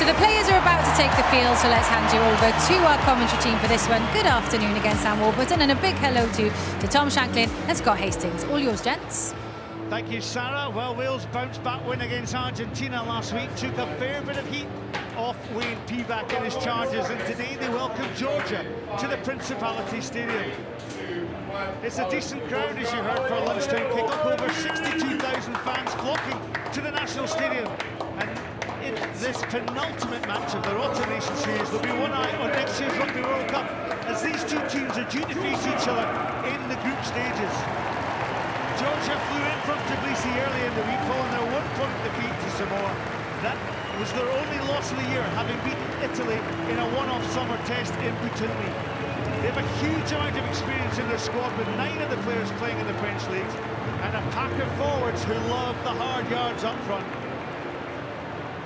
So the players are about to take the field, so let's hand you over to our commentary team for this one. Good afternoon again, Sam Warburton, and a big hello to Tom Shanklin and Scott Hastings. All yours, gents. Thank you, Sarah. Well, Wales bounced back win against Argentina last week, took a fair bit of heat off Wayne Pivac and his charges, and today they welcome Georgia to the Principality Stadium. It's a decent crowd, as you heard, for a lunchtime kick-off. Over 62,000 fans flocking to the National Stadium. And in this penultimate match of the Autumn Nation Series, there'll be one eye on next year's Rugby World Cup, as these two teams are due to face each other in the group stages. Georgia flew in from Tbilisi early in the week, following their one-point defeat to Samoa. That was their only loss of the year, having beaten Italy in a one-off summer test in Boutonne. They have a huge amount of experience in their squad, with 9 of the players playing in the French leagues, and a pack of forwards who love the hard yards up front.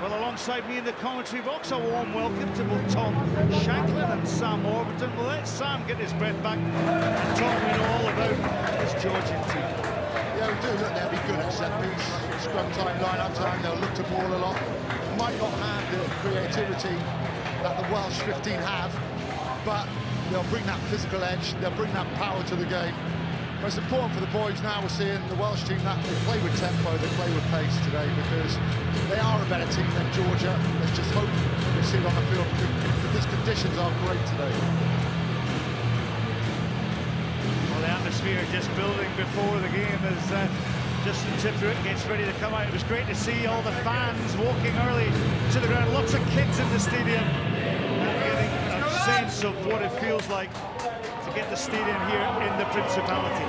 Well, alongside me in the commentary box, a warm welcome to both Tom Shanklin and Sam Warburton. We'll let Sam get his breath back, and Tom, we know all about this Georgian team. Yeah, we do. Look, they'll be good at set piece, scrum time, line-up time. They'll look to ball a lot. Might not have the creativity that the Welsh 15 have, but they'll bring that physical edge, they'll bring that power to the game. But it's important for the boys now. We're seeing the Welsh team that they play with tempo, they play with pace today, because they are a better team than Georgia. Let's just hope we see it on the field, because these conditions are great today. Well, the atmosphere just building before the game as Justin Tipuric gets ready to come out. It was great to see all the fans walking early to the ground. Lots of kids in the stadium, and getting a sense of what it feels like to get the stadium here in the Principality.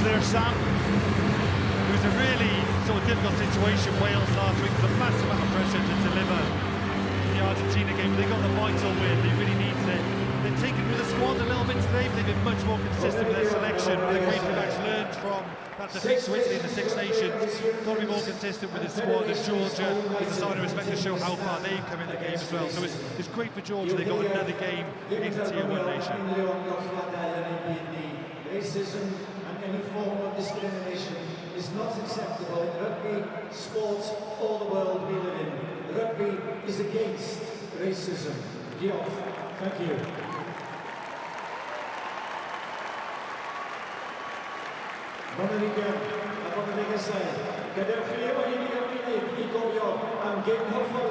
There, Sam. It was a really sort of difficult situation. Wales last week was a massive amount of pressure to deliver the Argentina game. They got the vital win. They really needed it. They've taken with the squad a little bit today, but they've been much more consistent with their selection. The great thing actually learned from that defeat to Italy in the Six Nations. Got to be more consistent with the squad. And Georgia is a sign of respect to show how far they've come in the game as well. So it's great for Georgia. They got another game against a Tier 1 nation. Racism and any form of discrimination is not acceptable in rugby, sports, all the world we live in. Rugby is against racism. Diolch. Thank you.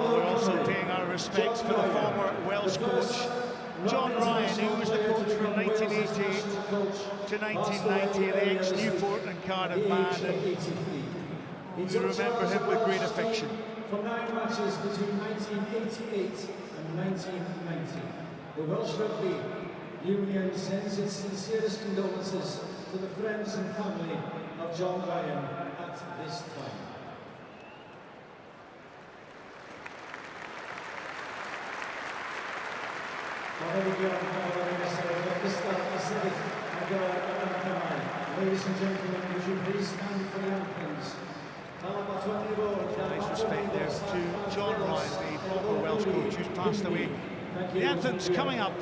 We're also paying our respects for the former Welsh coach John Ryan, who was the coach from 1988 to 1990, the ex-Newport and Cardiff band, and we remember him with great affection. For 9 matches between 1988 and 1990, the Welsh Rugby Union sends its sincerest condolences to the friends and family of John Ryan at this time. Ladies and gentlemen, would you please stand for the anthems? Nice respect there to John Ryan, the former Welsh coach who's passed away. The anthems coming up.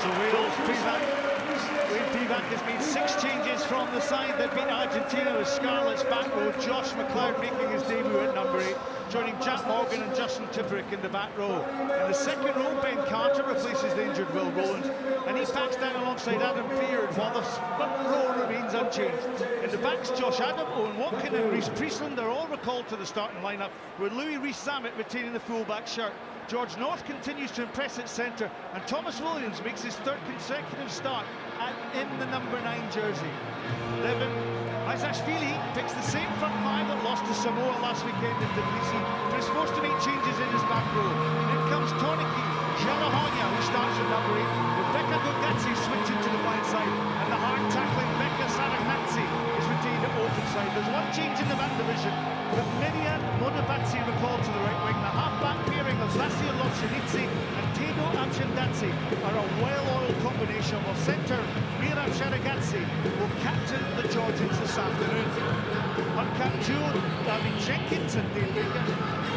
So Wales, Pivac has made 6 changes from the side that beat Argentina, with Scarlett's back row, Josh McLeod making his debut at number 8, joining Jack Morgan and Justin Tipperick in the back row. In the second row, Ben Carter replaces the injured Will Rowland, and he backs down alongside Adam Beard, while the front row remains unchanged. In the backs, Josh Adam, Owen Watkin and Rhys Priestland are all recalled to the starting lineup, with Louis Rees-Zammit retaining the full-back shirt. George North continues to impress at centre, and Thomas Williams makes his 3rd consecutive start in the number 9 jersey. Devin Isashvili picks the same front 5 that lost to Samoa last weekend in Tbilisi, but is forced to make changes in his back row. In comes Toniki Jalahonya, who starts at number 8, with Becca Gogatsi switching to the blind side, and the hard-tackling Becca Saragnazzi is retained at open side. There's one change in the back division, with Miriam Modabatsi recalled to the right wing. The half-back pairing of Zasia Lochenitsi and Tedo Amchendatsi are a well-oiled combination, while centre Mira Sharagazzi will captain the Georgians this afternoon. Uncapped duo David Jenkins and Dale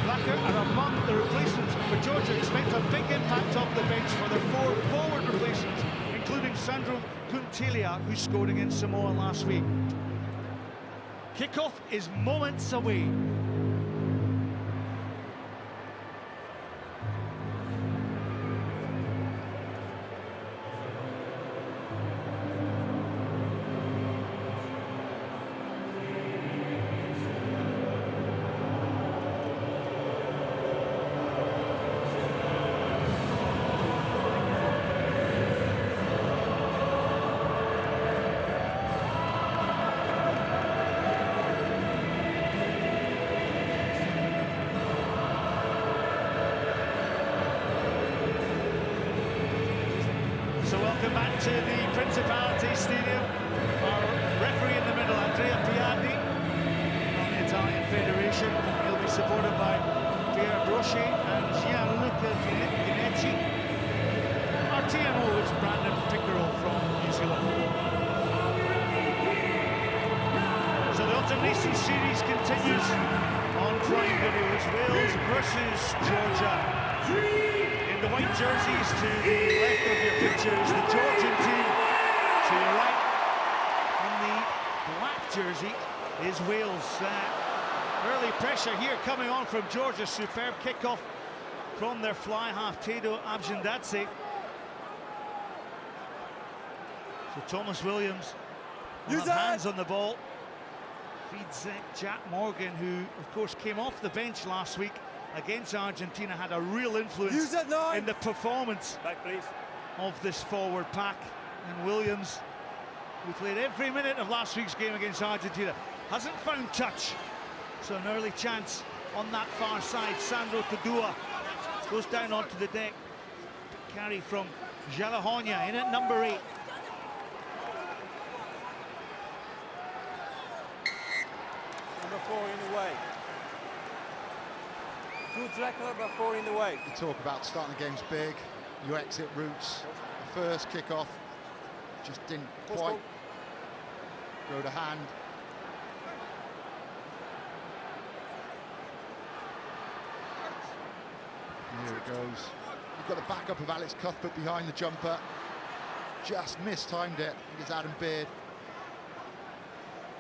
Blacker are among the replacements for Georgia. Expect a big impact off the bench for their 4 forward replacements, including Sandro Kuntelia, who scored against Samoa last week. Kickoff is moments away. So welcome back to the Principality Stadium. Our referee in the middle, Andrea Piatti, from the Italian Federation. He'll be supported by Pierre Brochet and Gianluca Ginecci. Our TMO is Brandon Pickerel from New Zealand. So the Autumn Nations series continues on Prime Video. It's Wales versus Georgia. In the white jerseys to the left of your picture is the Georgian team. To your right, on the black jersey, is Wales. Early pressure here coming on from Georgia. Superb kickoff from their fly half, Tedo Abjandatse. So Thomas Williams will have hands on the ball. Feeds Jack Morgan, who of course came off the bench last week against Argentina, had a real influence in the performance of this forward pack. And Williams, who played every minute of last week's game against Argentina, hasn't found touch. So an early chance on that far side. Sandro Tadua goes down onto the deck. Carry from Jalahonya in at number 8. Number 4 in the way. Good tackler, but 4 in the way. You talk about starting the games big, you exit routes. The first kick-off just didn't quite go to hand. And here it goes. You've got the backup of Alex Cuthbert behind the jumper. Just mistimed it. I think it's Adam Beard.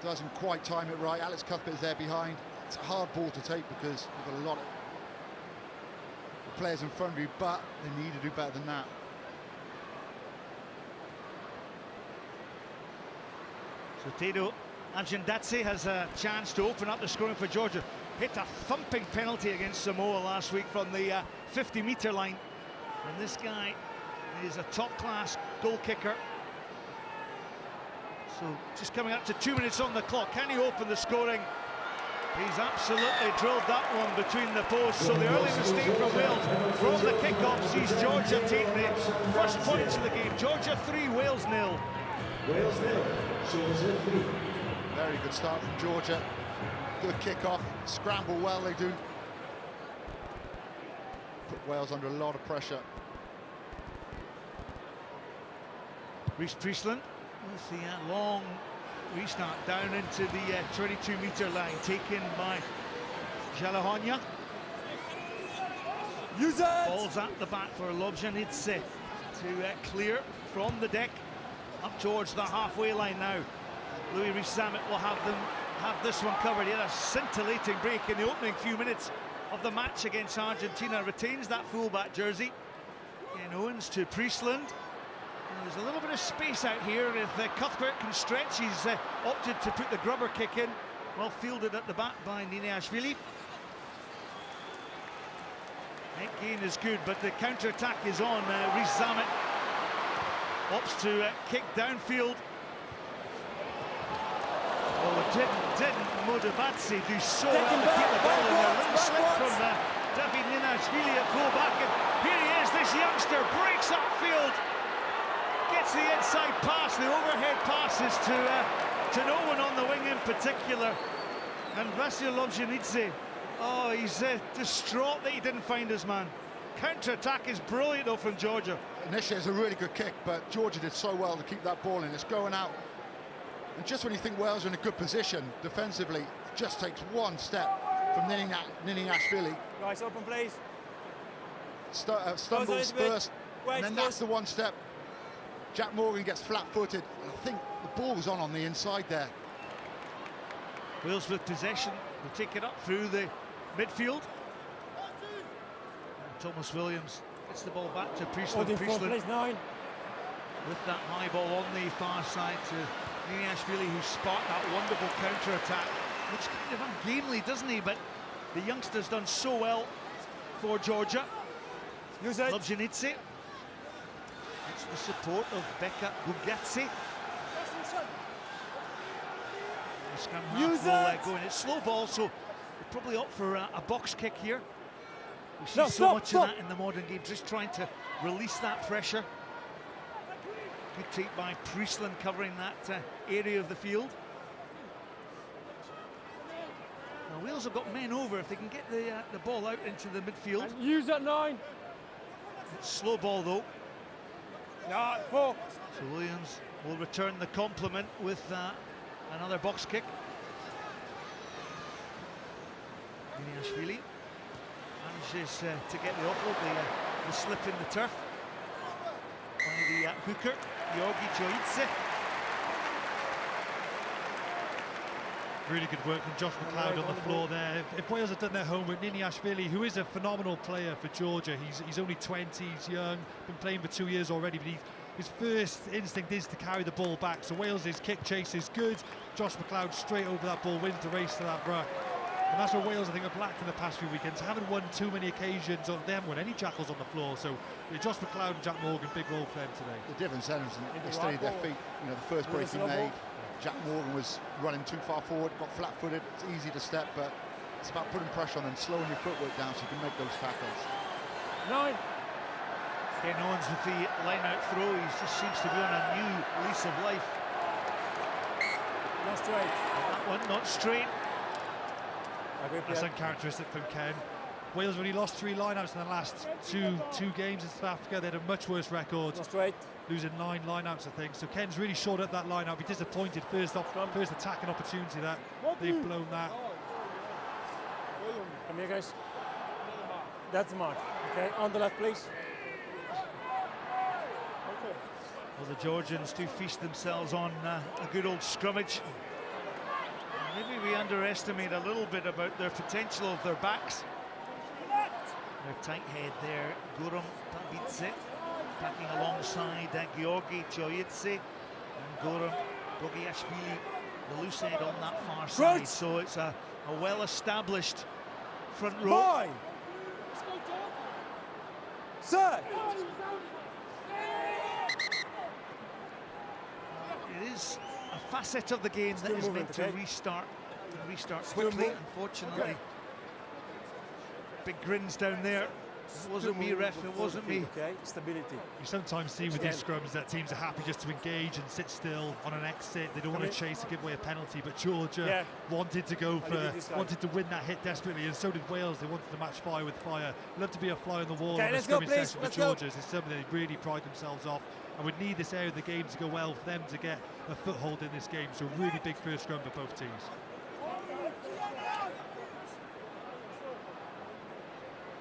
Doesn't quite time it right. Alex Cuthbert is there behind. It's a hard ball to take because you've got a lot of players in front of you, but they need to do better than that. So Tedo Amchendatse has a chance to open up the scoring for Georgia. Hit a thumping penalty against Samoa last week from the 50-metre line. And this guy is a top-class goal kicker. So just coming up to 2 minutes on the clock. Can he open the scoring? He's absolutely drilled that one between the posts. So the early mistake from Wales from the kickoff sees Georgia take the first points of the game. Georgia 3, Wales 0. Wales 0, Georgia 3. Very good start from Georgia. Good kickoff, scramble well they do. Put Wales under a lot of pressure. Rhys Priestland with the long restart down into the 22-metre line, taken by Jalahonya. Balls at the back for Lobjanidze. to clear from the deck up towards the halfway line now. Louis Rees-Zammit will have this one covered. He had a scintillating break in the opening few minutes of the match against Argentina. Retains that fullback jersey. Ken Owens to Priestland. And there's a little bit of space out here. If Cuthbert can stretch, he's opted to put the grubber kick in. Well fielded at the back by Niniashvili. Net gain is good, but the counter-attack is on. Rees-Zammit opts to kick downfield. Oh, didn't Modabatsi do so well to keep the ball in there? Little slip from David Niniashvili at full-back, and here he is, this youngster breaks upfield, gets the inside pass, the overhead passes to no one on the wing in particular, and Vasil Lobjanidze. Oh, he's distraught that he didn't find his man. Counter-attack is brilliant though from Georgia. Initially it's a really good kick, but Georgia did so well to keep that ball in. It's going out. And just when you think Wales are in a good position defensively, it just takes one step from Niniashvili. Guys, open please. Stumbles first, and then that's the one step. Jack Morgan gets flat-footed. I think the ball was on the inside there. Wales with possession, will take it up through the midfield. And Thomas Williams gets the ball back to Priestland. Priestland with that high ball on the far side to Niniashvili, who sparked that wonderful counter-attack. Looks kind of ungainly, doesn't he? But the youngster's done so well for Georgia. Lobjanidze. It's the support of Beka Gugatsi. The scrum half will go in. It's slow ball, so we'll probably opt for a box kick here. We see so much of that in the modern game, just trying to release that pressure. Good take by Priestland covering that area of the field. Now Wales have got men over if they can get the ball out into the midfield. And use that 9. It's slow ball though. No, 4. So Williams will return the compliment with another box kick. Niniashvili manages to get the offload, the slip in the turf by the hooker, Georgi Joitse. Really good work from Josh McLeod on the floor there. If Wales had done their homework, Niniashvili, who is a phenomenal player for Georgia, he's only 20, he's young, been playing for 2 years already, but his first instinct is to carry the ball back. So Wales's kick chase is good. Josh McLeod straight over that ball, wins the race to that ruck. And that's what Wales, I think, have lacked in the past few weekends. Haven't won too many occasions, or they haven't won any jackals on the floor. So Josh McLeod and Jack Morgan, big role for them today. The difference then is they stayed their feet. You know, the first break he made, Jack Morgan was running too far forward, got flat-footed. It's easy to step, but it's about putting pressure on and slowing your footwork down so you can make those tackles. 9. Ken Owens with the line-out throw. He just seems to be on a new lease of life. Not straight. That one not straight. That's uncharacteristic from Ken. Wales only lost 3 lineouts in the last two games in South Africa. They had a much worse record, Not straight. losing 9 lineouts, I think. So Ken's really short at that lineout. Be disappointed. First attacking opportunity that they've blown that. Come here, guys. That's the mark. Okay, on the left, please. Well, the Georgians do feast themselves on a good old scrummage. Maybe we underestimate a little bit about their potential of their backs. Their tight head there, Guram Tabidze, packing alongside Georgi Joitse and Guram Bogiashvili, the loose head on that far side. So it's a well-established front row. Boy! Sir! It is a facet of the game that is meant to restart quickly. Unfortunately, big grins down there. It wasn't me, ref, it wasn't me. Okay, stability. You sometimes see with these scrums that teams are happy just to engage and sit still on an exit. They don't want to chase and give away a penalty, but Georgia wanted to wanted to win that hit desperately, and so did Wales. They wanted to match fire with fire. Love to be a fly on the wall on a scrimmage session for Georgia. It's something they really pride themselves off, and would need this area of the game to go well for them to get a foothold in this game. So really big first scrum for both teams.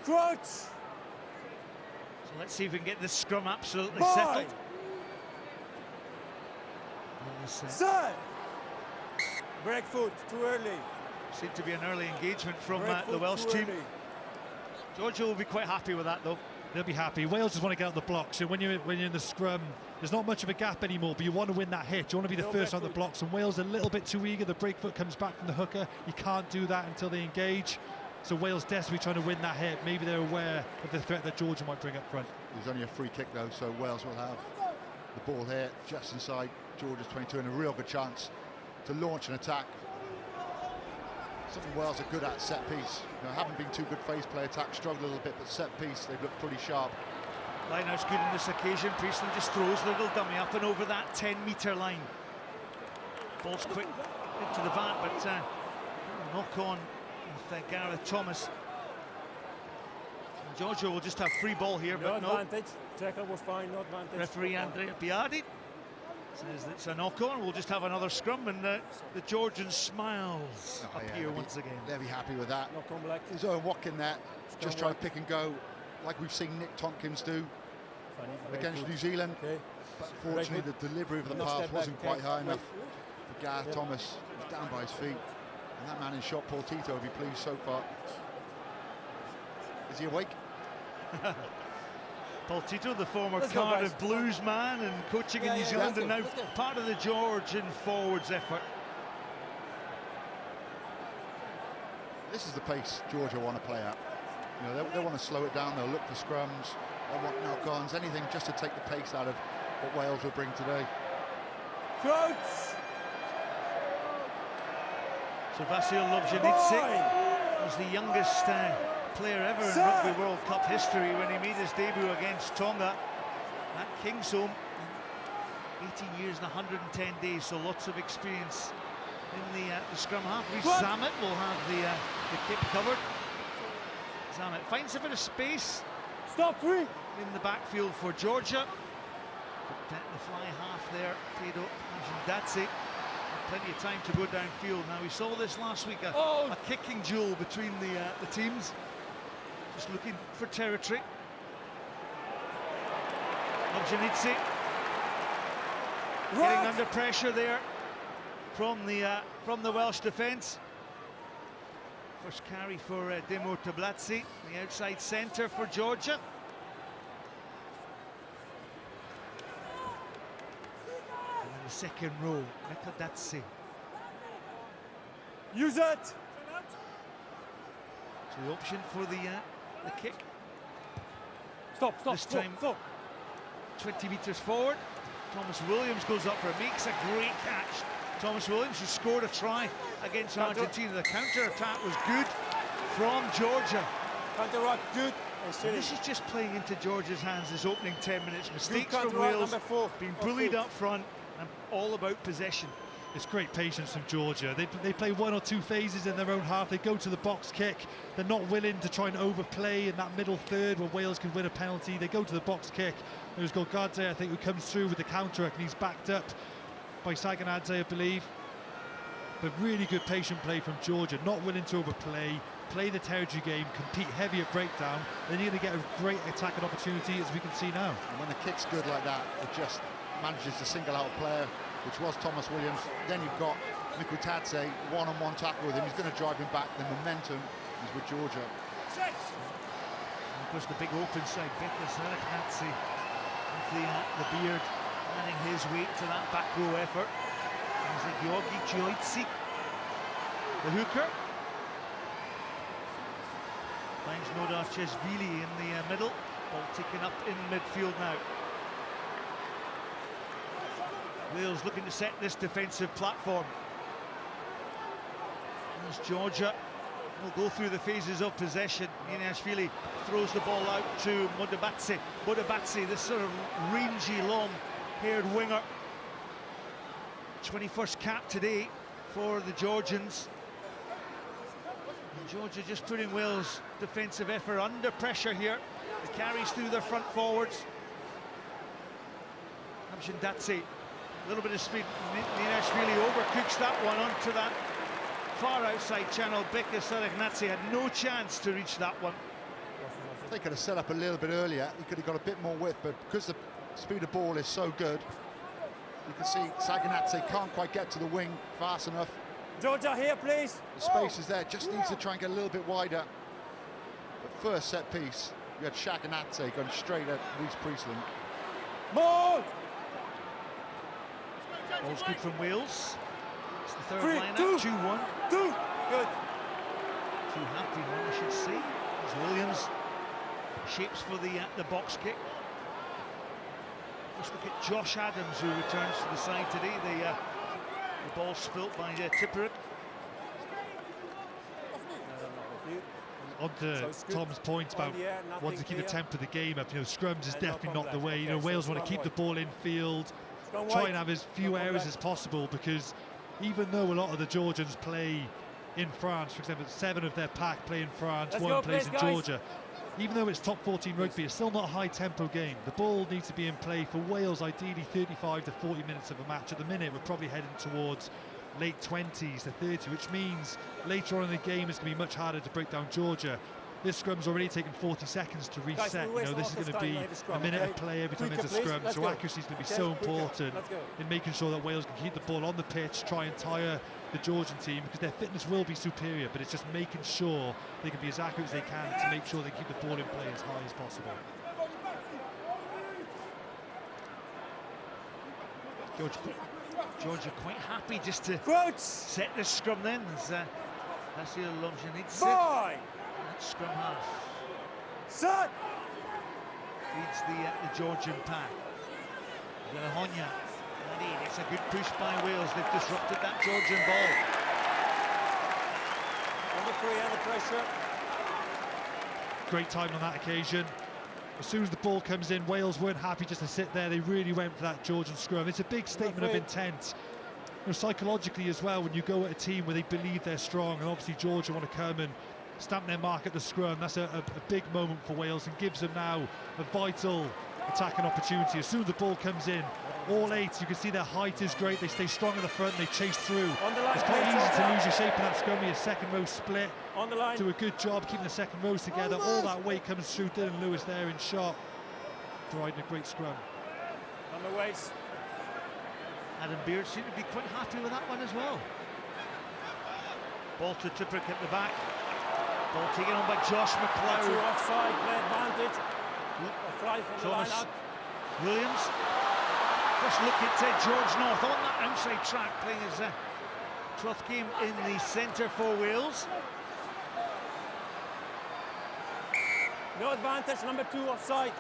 Crouch! So So let's see if we can get this scrum absolutely Boy. settled. Side. Break foot, too early. Seemed to be an early engagement from Break the foot, Welsh too team. early. Georgia will be quite happy with that, though. They'll be happy. Wales just want to get out the blocks. So when you're in the scrum, there's not much of a gap anymore, but you want to win that hit. You want to be the No first back on the foot. blocks, and Wales are a little bit too eager. The break foot comes back from the hooker. You can't do that until they engage. So Wales desperately trying to win that hit. Maybe they're aware of the threat that Georgia might bring up front. There's only a free kick though, so Wales will have the ball here just inside Georgia's 22 and a real good chance to launch an attack. Something Wales are good at, set piece. You know, haven't been too good phase play attack, struggled a little bit, but set piece they've looked pretty sharp. Lineout's good on this occasion. Priestley just throws the little dummy up and over that 10-metre line. Ball's quick into the bat, but knock on with Gareth Thomas. And Georgia will just have free ball here, No but no. advantage. Tackle was fine, no advantage. Referee Andrea Biardi says it's a knock on. We'll just have another scrum, and the Georgian smiles Oh, up yeah, here they'll once be, again. They'll be happy with that. Knock on black. There's Owen Watkin there, just trying to Watkin. pick and go, like we've seen Nick Tompkins do Funny. Break against foot. New Zealand. Okay. But unfortunately, the delivery of the Enough pass step back, wasn't quite okay. high Wait. enough for Gareth Thomas. He's down by his feet. And that man in shot, Paul Tito, will be pleased so far. Is he awake? Paul Tito, the former Let's go, Cardiff guys. Blues man and coaching in New yeah, Zealand, let's and go, now let's go. part of the Georgian forwards effort. This is the pace Georgia want to play at. You know, they want to slow it down. They'll look for scrums. They want knock-ons, anything just to take the pace out of what Wales will bring today. Crouch. So Vasil Lobjanidze was the youngest player ever in Rugby World Cup history when he made his debut against Tonga at Kingsholm. 18 years and 110 days, so lots of experience in the scrum half. Reece Zammit will have the kip covered. Zammit finds a bit of space Stop, free. in the backfield for Georgia. But the fly half there, Tedo Ajindatse. Plenty of time to go downfield. Now we saw this last week, a kicking duel between the teams, just looking for territory. Lobjanidze getting under pressure there from the Welsh defence. First carry for Demo Tablatse, the outside centre for Georgia. And in the second row, Mekadatse. Use it. So the option for the kick. Stop, stop, This stop, time- stop. 20 metres forward. Thomas Williams goes up for it, makes a great catch. Thomas Williams, who scored a try against Argentina. The counter-attack was good from Georgia. Counter-rock, good. And And silly. this is just playing into Georgia's hands, this opening 10 minutes. Mistakes Good from counter-rock, Wales, number 4. being bullied up front, and all about possession. It's great patience from Georgia. They play one or two phases in their own half. They go to the box kick. They're not willing to try and overplay in that middle third where Wales can win a penalty. They go to the box kick. There's Golgadze, I think, who comes through with the counter, and he's backed up by Saganadze, I believe. But really good patient play from Georgia, not willing to overplay, play the territory game, compete heavy at breakdown. Then you're going to get a great attacking opportunity, as we can see now. And when the kick's good like that, it just manages to single out a player, which was Thomas Williams. Then you've got Mikutadze, one-on-one tackle with him. He's going to drive him back. The momentum is with Georgia. And of course, the big open side, Becca Saraknatsi with the beard adding his weight to that back row effort. There's Georgi Chioitsi, the hooker. Finds Nodar Cheshvili in the middle. Ball taken up in midfield now. Wales looking to set this defensive platform. As Georgia will go through the phases of possession. Ineashvili throws the ball out to Modabatse. Modabatse, this sort of rangy, long-haired winger. 21st cap today for the Georgians. And Georgia just putting Wales' defensive effort under pressure here. The carries through their front forwards. Amshindatse, a little bit of speed. Ineashvili overcooks that one onto that far outside channel. Becca Saragnatse had no chance to reach that one. If they could have set up a little bit earlier, he could have got a bit more width, but because the speed of ball is so good, you can see Saganatse can't quite get to the wing fast enough. Georgia, here, please. The space is there, just needs to try and get a little bit wider. But first set piece, you had Saganatse going straight at Reece Priestland. Ball! Ball's good from Wales. It's the third 3, line 2, up, 2-1. 2. Good. Two happy one, I should say. As Williams shapes for the box kick. Let's look at Josh Adams, who returns to the side today. The ball spilt by Tipperick. On to Tom's point about wanting to keep the tempo of the game up, scrums is definitely not the way. Wales want to keep the ball in field, try and have as few errors as possible, because even though a lot of the Georgians play in France, for example, 7 of their pack play in France, 1 plays in Georgia. Even though it's top 14 rugby, it's still not a high-tempo game. The ball needs to be in play for Wales, ideally 35 to 40 minutes of a match. At the minute, we're probably heading towards late 20s to 30, which means later on in the game it's going to be much harder to break down Georgia. This scrum's already taken 40 seconds to reset. This is going to be a minute of play every time there's a scrum, so accuracy is going to be so important in making sure that Wales can keep the ball on the pitch, try and tire the Georgian team, because their fitness will be superior, but it's just making sure they can be as accurate as they can to make sure they keep the ball in play as high as possible. Georgia quite happy just to set the scrum then, as Nasir Lomjanid said. That scrum half feeds the Georgian pack. Honya, it's a good push by Wales. They've disrupted that Georgian ball. Number 3 under pressure. Great time on that occasion. As soon as the ball comes in, Wales weren't happy just to sit there. They really went for that Georgian scrum. It's a big statement of intent. Psychologically as well, when you go at a team where they believe they're strong, and obviously Georgia want to come and stamp their mark at the scrum. That's a big moment for Wales, and gives them now a vital attacking opportunity. As soon as the ball comes in, all 8, you can see their height is great. They stay strong in the front, they chase through. It's quite easy to lose your shape in that scrum. Your second row split. Do a good job keeping the second rows together. All that weight comes through. Dylan Lewis there in shot, providing a great scrum. On the waist. Adam Beard seemed to be quite happy with that one as well. Ball to Tipperick at the back. Ball taken on by Josh McLeod. Offside, play advantage. A fly from the line out. Williams. First look at George North on that outside track, playing his 12th game in the centre for Wales. No advantage, number 2 offside.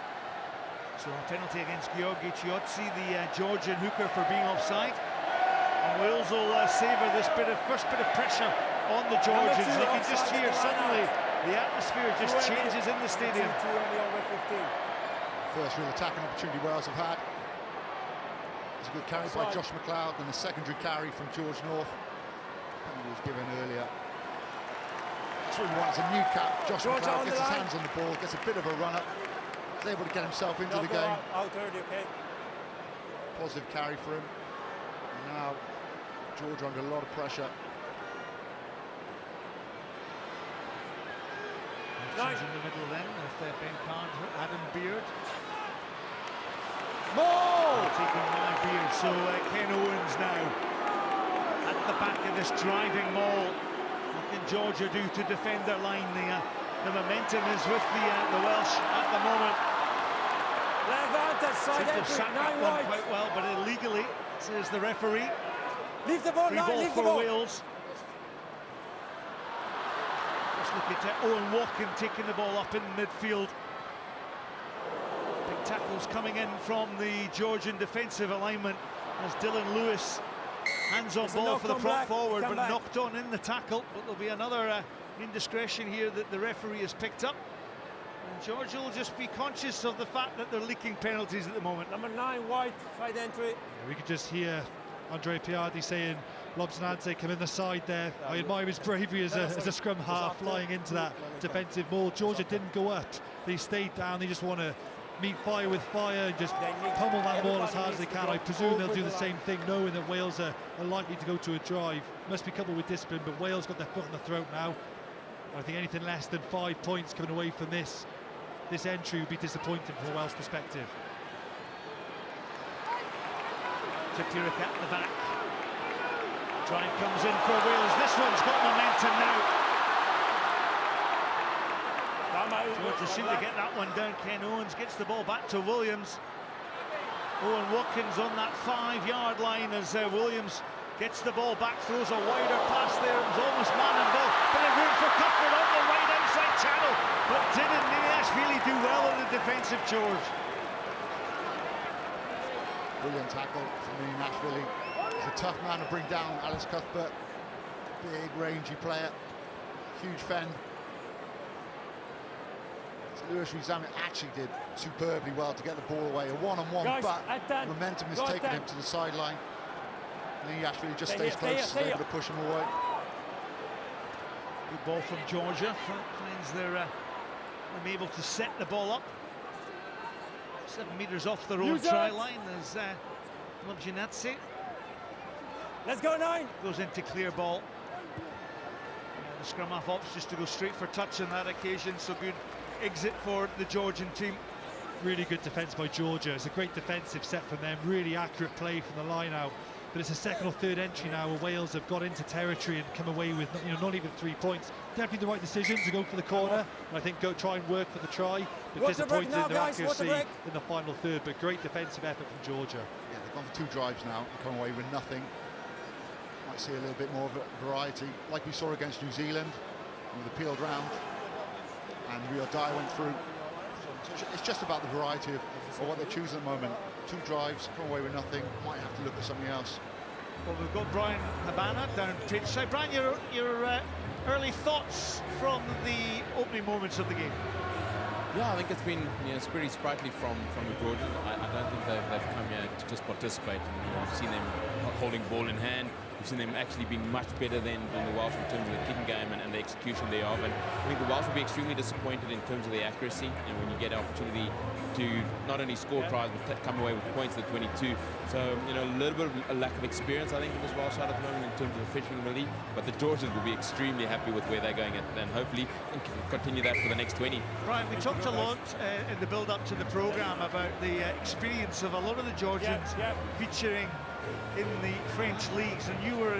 So a penalty against Georgi Chiotsi, the Georgian hooker, for being offside. And Wales will savour this first bit of pressure on the Georgians. You can just hear suddenly the atmosphere just changes in the stadium. First real attacking opportunity Wales have had. It's a good carry by Josh McLeod, and the secondary carry from George North. He was given earlier. That's what he wants, a new cap. Josh McLeod gets his hands on the ball, gets a bit of a run-up. He's able to get himself into the game. Out early, okay. Positive carry for him. And now Georgia under a lot of pressure. Nice. In the middle then with Ben Card, Adam Beard. Taking my Beard, so Ken Owens now at the back of this driving maul. What can Georgia do to defend their line? The momentum is with the Welsh at the moment. Seems to have sat that one quite well, but illegally, says the referee. Leave the ball, free ball for Wales. Just look at Owen Watkin taking the ball up in midfield. Big tackles coming in from the Georgian defensive alignment as Dylan Lewis hands on ball for the prop forward, but knocked on in the tackle. But there'll be another indiscretion here that the referee has picked up. And Georgia will just be conscious of the fact that they're leaking penalties at the moment. Number 9, White, side entry. We could just hear Andre Piardi saying, Lobsonante come in the side there. I admire his bravery as a scrum half, flying into that defensive maul. Georgia didn't go up, they stayed down. They just want to meet fire with fire and just pummel that maul as hard as they can. I presume they'll do the same thing, knowing that Wales are likely to go to a drive. Must be coupled with discipline, but Wales got their foot on the throat now. I think anything less than 5 points coming away from this this entry would be disappointing from a Welsh perspective. To Turek at the back. Drive comes in for Wales. This one's got momentum now. Georgia seem to get that one down. Ken Owens gets the ball back to Williams. Owen Watkins on that 5-yard line as Williams gets the ball back, throws a wider pass there. It was almost man and ball. Bit of room for Cuthbert on the right outside channel, but didn't N0V do well on the defensive chores. Brilliant tackle from N0V. He's a tough man to bring down, Alex Cuthbert. Big, rangy player, huge fend. Lewis Rizami actually did superbly well to get the ball away, a one-on-one, but momentum has taken him to the sideline. N0V just stays close, is able to push him away. Good ball from Georgia, finds they're able to set the ball up. 7 metres off their own try line as Lobjanatsi. Let's go, 9. Goes into clear ball. The scrum half opts just to go straight for touch on that occasion, so good exit for the Georgian team. Really good defence by Georgia. It's a great defensive set from them, really accurate play from the line out. But it's a second or third entry now where Wales have got into territory and come away with, not even 3 points. Definitely the right decision to go for the corner. And I think try and work for the try. But disappointed in their accuracy in the final third. But great defensive effort from Georgia. Yeah, they've gone for 2 drives now and come away with nothing. Might see a little bit more of a variety, like we saw against New Zealand, with the peeled round. And Rio Dyer went through. So it's just about the variety of what they choose at the moment. 2 drives, come away with nothing. Might have to look at something else. Well, we've got Brian Habana down pitch. So, Brian, your early thoughts from the opening moments of the game? Yeah, I think it's been it's pretty sprightly from the Georgians. I don't think they've come here to just participate. We've seen them holding ball in hand. We've seen them actually being much better than the Welsh in terms of the kicking game and the execution thereof. And I think the Welsh will be extremely disappointed in terms of the accuracy. And when you get an opportunity to not only score tries but come away with points at 22. So a little bit of a lack of experience, I think, in this Welsh side at the moment in terms of the fishing ability. But the Georgians will be extremely happy with where they're going and hopefully continue that for the next 20. Brian, we talked a lot in the build-up to the programme about the experience of a lot of the Georgians featuring in the French leagues, and you were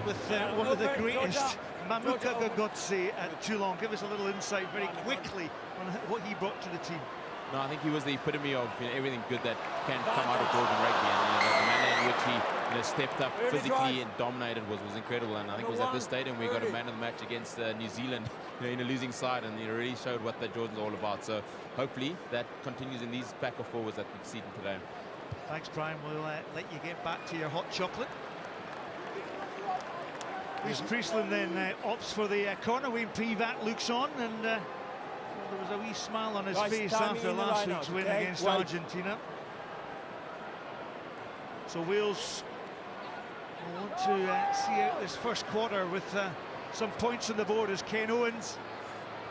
with one of the greatest, Mamuka Gagotse at Toulon. Give us a little insight very quickly on what he brought to the team. No, I think he was the epitome of everything good that can come out of Georgian rugby, and the manner in which he stepped up physically and dominated was incredible. And I think it was at this stadium we got a man of the match against New Zealand in a losing side, and he really showed what the Georgians are all about. So hopefully that continues in these pack of forwards that we've seen today. Thanks, Brian. We'll let you get back to your hot chocolate. Reece Priestland then opts for the corner. Wayne Privat looks on, and there was a wee smile on his face after last week's win against Argentina. So Wales want to see out this first quarter with some points on the board as Ken Owens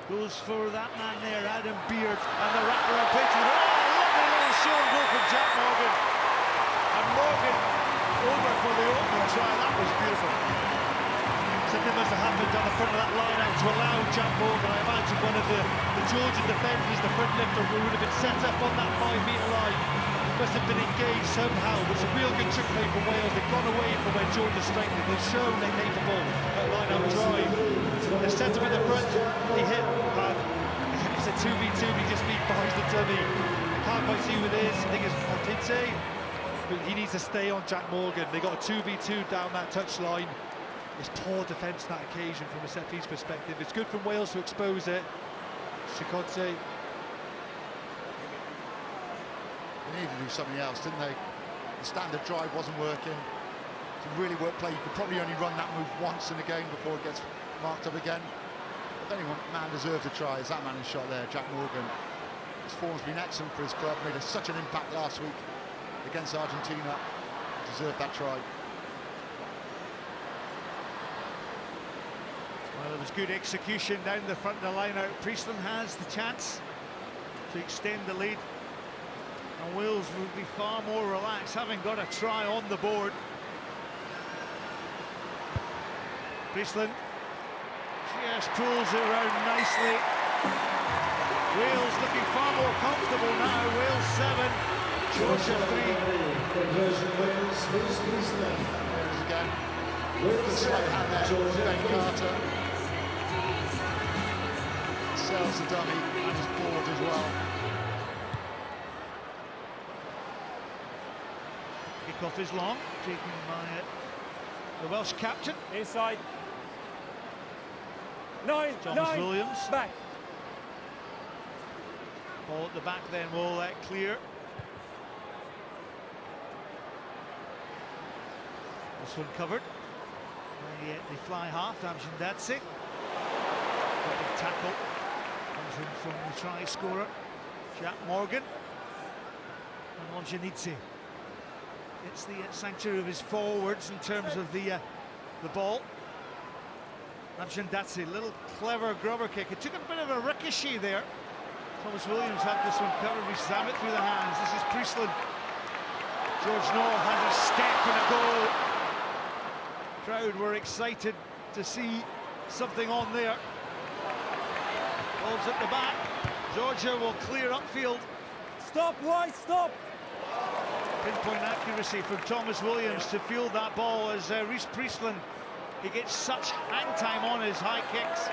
goes for that man there, Adam Beard, and the wraparound play to the lovely little show and go from Jack Morgan. And Morgan over for the opening try. That was beautiful. Something must have happened on the front of that line out to allow Jack Morgan. I imagine one of the Georgian defenders, the front lifter, who would have been set up on that 5-metre line, must have been engaged somehow. It's a real good trick play from Wales. They've gone away from where Georgia's strengthened. They've shown they're capable at line-out drive. They set him in the front. He hit. It's a 2v2. He just beat buys the dummy. I can't quite see who it is. I think it's Pinte. But he needs to stay on Jack Morgan. They got a 2v2 down that touchline. It's poor defence on that occasion from a set-piece perspective. It's good from Wales to expose it. Chikotse. They needed to do something else, didn't they? The standard drive wasn't working. It's a really work play. You could probably only run that move once in a game before it gets marked up again. If anyone man deserves a try, it's that man who shot there, Jack Morgan. His form's been excellent for his club. Made such an impact last week against Argentina. Deserved that try. Well, it was good execution down the front of the line out. Priestland has the chance to extend the lead, and Wales will be far more relaxed, having got a try on the board. Priestland just pulls it around nicely. Wales looking far more comfortable now. Wales 7, Georgia 3. Conversion Wales, Lewis Priestland. There's again. Wales Good sleight hand there, Georgia Ben 3. Carter. Sells the dummy and is bored as well. Kickoff is long, taken by the Welsh captain. Inside. 9, Thomas 9. Williams. Back. Ball at the back then will clear. This one covered. They fly half, Amjad Datse. Big tackle. Comes in from the try scorer, Jack Morgan. And Lonjanidze gets the sanctuary of his forwards in terms of the ball. Amjad Datse, little clever grubber kick. It took a bit of a ricochet there. Thomas Williams had this one covered. We slam it through the hands. This is Priestland. George North has a step and a goal. Crowd were excited to see something on there. Ball's at the back. Georgia will clear upfield. Stop, wide, stop. Pinpoint accuracy from Thomas Williams to field that ball as Rhys Priestland, he gets such hang time on his high kicks.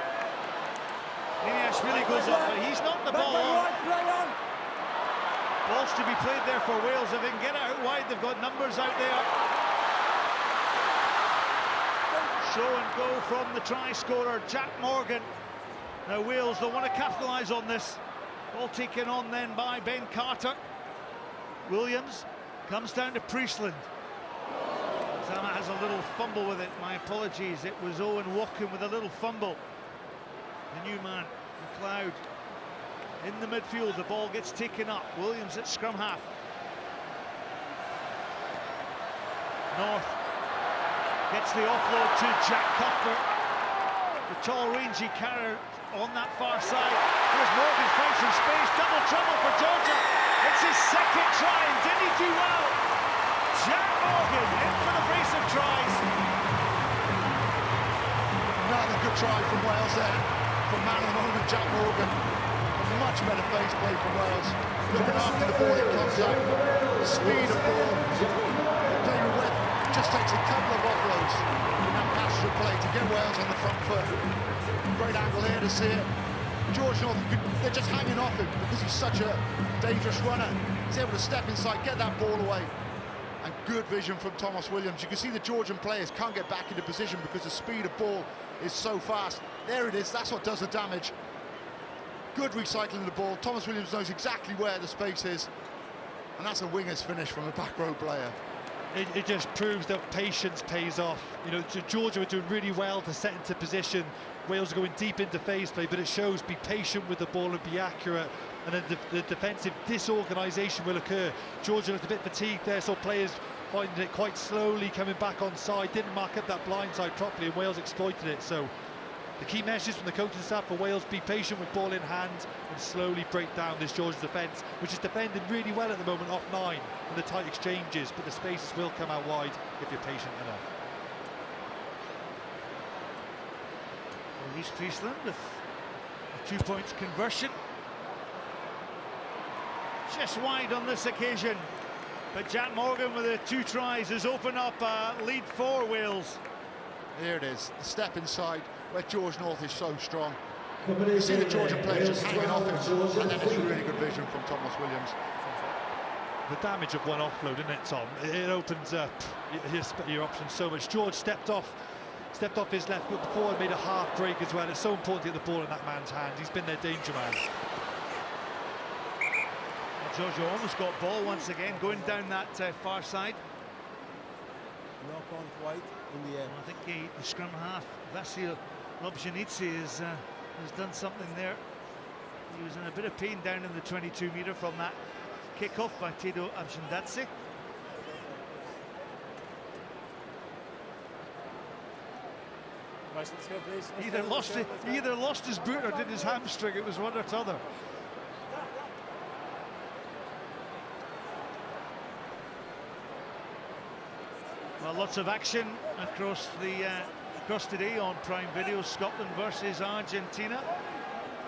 Niniash really goes up, but he's not the ball on. Ball's to be played there for Wales. If they can get it out wide, they've got numbers out there. Show and go from the try scorer, Jack Morgan. Now Wales, they'll want to capitalise on this. Ball taken on then by Ben Carter. Williams comes down to Priestland. Zama has a little fumble with it, my apologies. It was Owen Walken with a little fumble. The new man, McLeod, in the midfield. The ball gets taken up. Williams at scrum half. North gets the offload to Jack Cuthbert. The tall, rangy carrier on that far side. Here's Morgan, finds some space. Double trouble for Georgia. It's his second try, and did he do well? Jack Morgan in for the brace of tries. Another good try from Wales there. From man of the moment, Jack Morgan. A much better face play from Wales. Looking after the ball in contact. Speed of ball. The player with just takes a couple of offloads in that passage of play to get Wales on the front foot. Great angle here to see it. George North, they're just hanging off him because he's such a dangerous runner. He's able to step inside, get that ball away. And good vision from Thomas Williams. You can see the Georgian players can't get back into position because the speed of ball is so fast. There it is, that's what does the damage. Good recycling of the ball. Thomas Williams knows exactly where the space is. And that's a winger's finish from a back row player. It just proves that patience pays off. You know, Georgia were doing really well to set into position. Wales are going deep into phase play, but it shows be patient with the ball and be accurate. And then the defensive disorganisation will occur. Georgia looked a bit fatigued there, so players finding it quite slowly coming back on side, didn't mark up that blind side properly, and Wales exploited it. So the key message from the coaching staff for Wales: be patient with ball in hand and slowly break down this Georgia defence, which is defending really well at the moment off 9 in the tight exchanges, but the spaces will come out wide if you're patient enough. Rhys Priestland with a 2 points conversion. Just wide on this occasion, but Jack Morgan with the 2 tries has opened up a lead for Wales. Here it is, the step inside where George North is so strong. You see the Georgian players just hanging off him, and then it's really good vision from Thomas Williams. The damage of one offload, isn't it, Tom? It opens up your options so much. George stepped off his left foot before and made a half break as well. It's so important to get the ball in that man's hand. He's been their danger man. Georgia almost got ball once again, going down that far side. Knock on white in the air. I think the scrum half, Vasil Lonjanidze, has done something there. He was in a bit of pain down in the 22-metre from that kick-off by Tedo Amjad. Let's go, please. He either lost his boot or did his hamstring. It was one or t'other. Well, lots of action across today on Prime Video. Scotland versus Argentina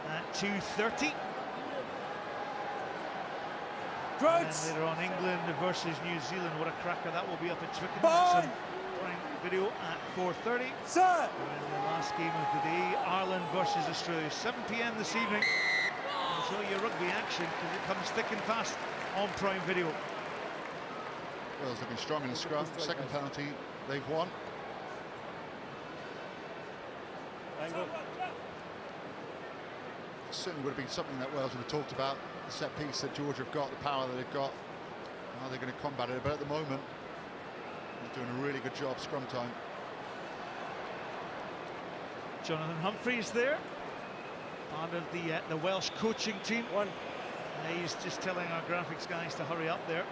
at 2:30. And then later on, England versus New Zealand. What a cracker that will be up at Twickenham. That's on prime video at 4:30. And the last game of the day, Ireland versus Australia, 7 p.m. this evening. I'll show you rugby action because it comes thick and fast on prime video. Wales looking strong in the scrum. Second penalty they've won. Certainly would have been something that Wales would have talked about. The set piece that Georgia have got, the power that they've got. How they're going to combat it, but at the moment they're doing a really good job scrum time. Jonathan Humphreys there, part of the Welsh coaching team. He's just telling our graphics guys to hurry up there.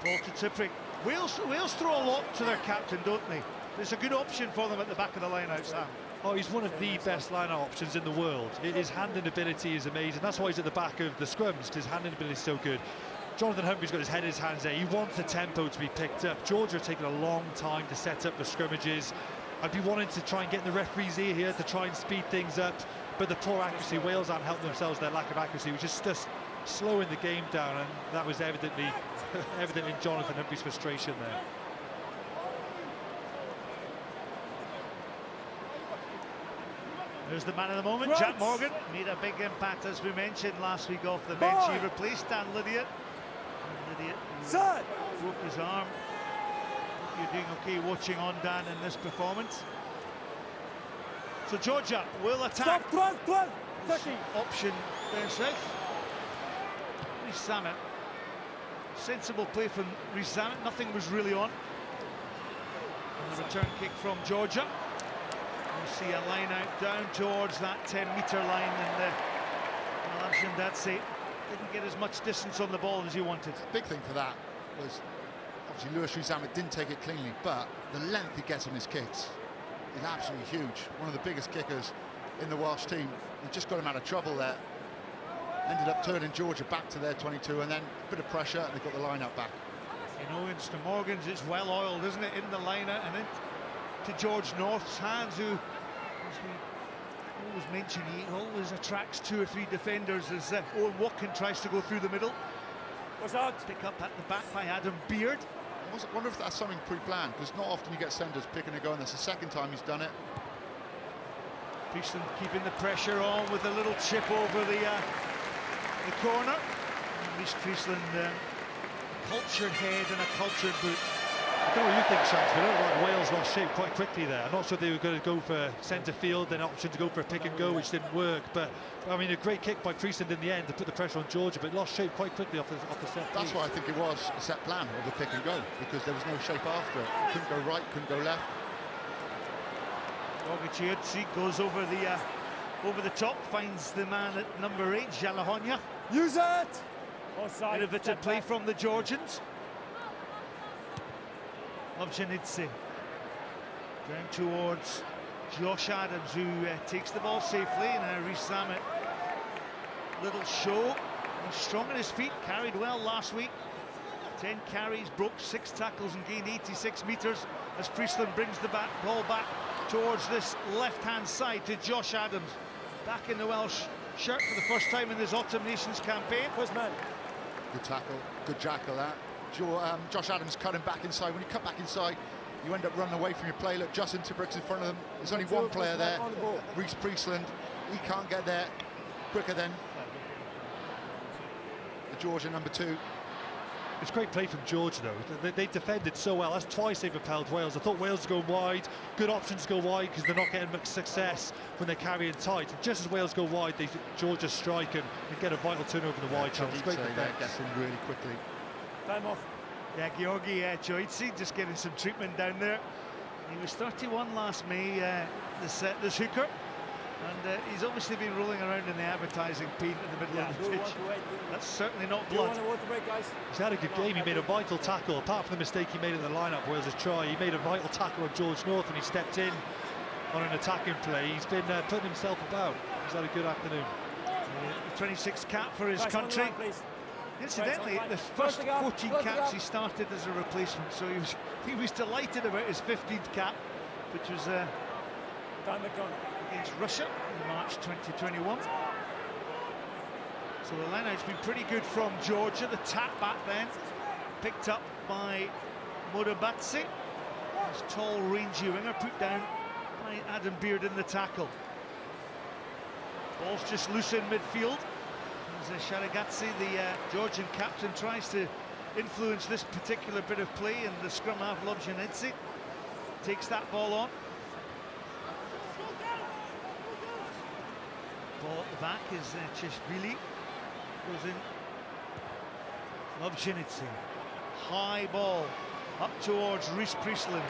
Ball to Tipuric. Wales throw a lot to their captain, don't they? It's a good option for them at the back of the line out, Sam. Oh, he's one of the best line-out options in the world. His handling ability is amazing. That's why he's at the back of the scrums, because his handling ability is so good. Jonathan Humphrey's got his head in his hands there. He wants the tempo to be picked up. Georgia have taken a long time to set up the scrimmages. I'd be wanting to try and get in the referee's ear here to try and speed things up, but the poor accuracy, Wales aren't helping themselves, their lack of accuracy, which is just slowing the game down, and that was evidently evident in Jonathan Humphrey's frustration there. There's the man of the moment, Jack Morgan. Made a big impact, as we mentioned last week, off the bench. He replaced Dan Lydiate. Lydiate broke his arm. Hope you're doing okay watching on, Dan, in this performance. So Georgia will attack. Option down south. Rhys Zammit. Sensible play from Rhys Zammit. Nothing was really on. And the return kick from Georgia. You see a line out down towards that 10-metre line, and Alam Shandatse didn't get as much distance on the ball as he wanted. The big thing for that was obviously Rhys Zammit didn't take it cleanly, but the length he gets on his kicks is absolutely huge. One of the biggest kickers in the Welsh team. He just got him out of trouble there. Ended up turning Georgia back to their 22, and then a bit of pressure, and they got the line out back. You know, it's to Morgan's, it's well oiled, isn't it, in the line out, and then to George North's hands, who, as we always mention, he always attracts 2 or 3 defenders as Owen Watkin tries to go through the middle. Pick up at the back by Adam Beard. I wonder if that's something pre-planned, because not often you get centres picking and going. That's the second time he's done it. Priestland keeping the pressure on with a little chip over the corner. Reece Priestland, cultured head and a cultured boot. I don't know what you think, Shanks, but I don't like Wales lost shape quite quickly there. I'm not sure they were going to go for centre field, then option to go for a pick and go, which didn't work. But I mean, a great kick by Priestland in the end to put the pressure on Georgia, but lost shape quite quickly off the set. That's why I think it was a set plan of the pick and go, because there was no shape after it. Couldn't go right, couldn't go left. Ogachiotsi goes over the top, finds the man at number 8, Jalahonya. Use it! Innovative play from the Georgians. Lobjanidze down towards Josh Adams, who takes the ball safely. Now Rhys Zammit, little show. He's strong on his feet, carried well last week. 10 carries, broke 6 tackles and gained 86 metres as Priestland brings the ball back towards this left-hand side to Josh Adams. Back in the Welsh shirt for the first time in this Autumn Nations campaign. First man. Good tackle, good jackal that. Josh Adams cut him back inside. When you cut back inside, you end up running away from your play. Look, Justin Tipuric's in front of them. There's only one player there, Reece Priestland. He can't get there quicker than the Georgia number 2. It's great play from Georgia, though. They've defended so well. That's twice they've repelled Wales. I thought Wales would go wide. Good options to go wide because they're not getting much success when they're carrying tight. And just as Wales go wide, Georgia strike and get a vital turnover in the wide channel. It's great defense. Gets in really quickly. Time off. Yeah, Georgi Choitsi just getting some treatment down there. He was 31 last May, this hooker. And he's obviously been rolling around in the advertising paint in the middle of the pitch. That's certainly not blood. He's had a good game. He made a vital tackle. Apart from the mistake he made in the lineup, Wales' try, he made a vital tackle on George North and he stepped in on an attacking play. He's been putting himself about. He's had a good afternoon. The 26th cap for his country. Incidentally, the first 14 caps he started as a replacement, so he was delighted about his 15th cap, which was against Russia in March 2021. So the line-out's been pretty good from Georgia. The tap back then, picked up by Morabatse. This tall, rangy winger put down by Adam Beard in the tackle. Ball's just loose in midfield. As Sharagatse, the Georgian captain, tries to influence this particular bit of play, and the scrum half Lobjanidze takes that ball on. Ball at the back is Cheshvili. Goes in. Lobjanidze. High ball up towards Rhys Priestland.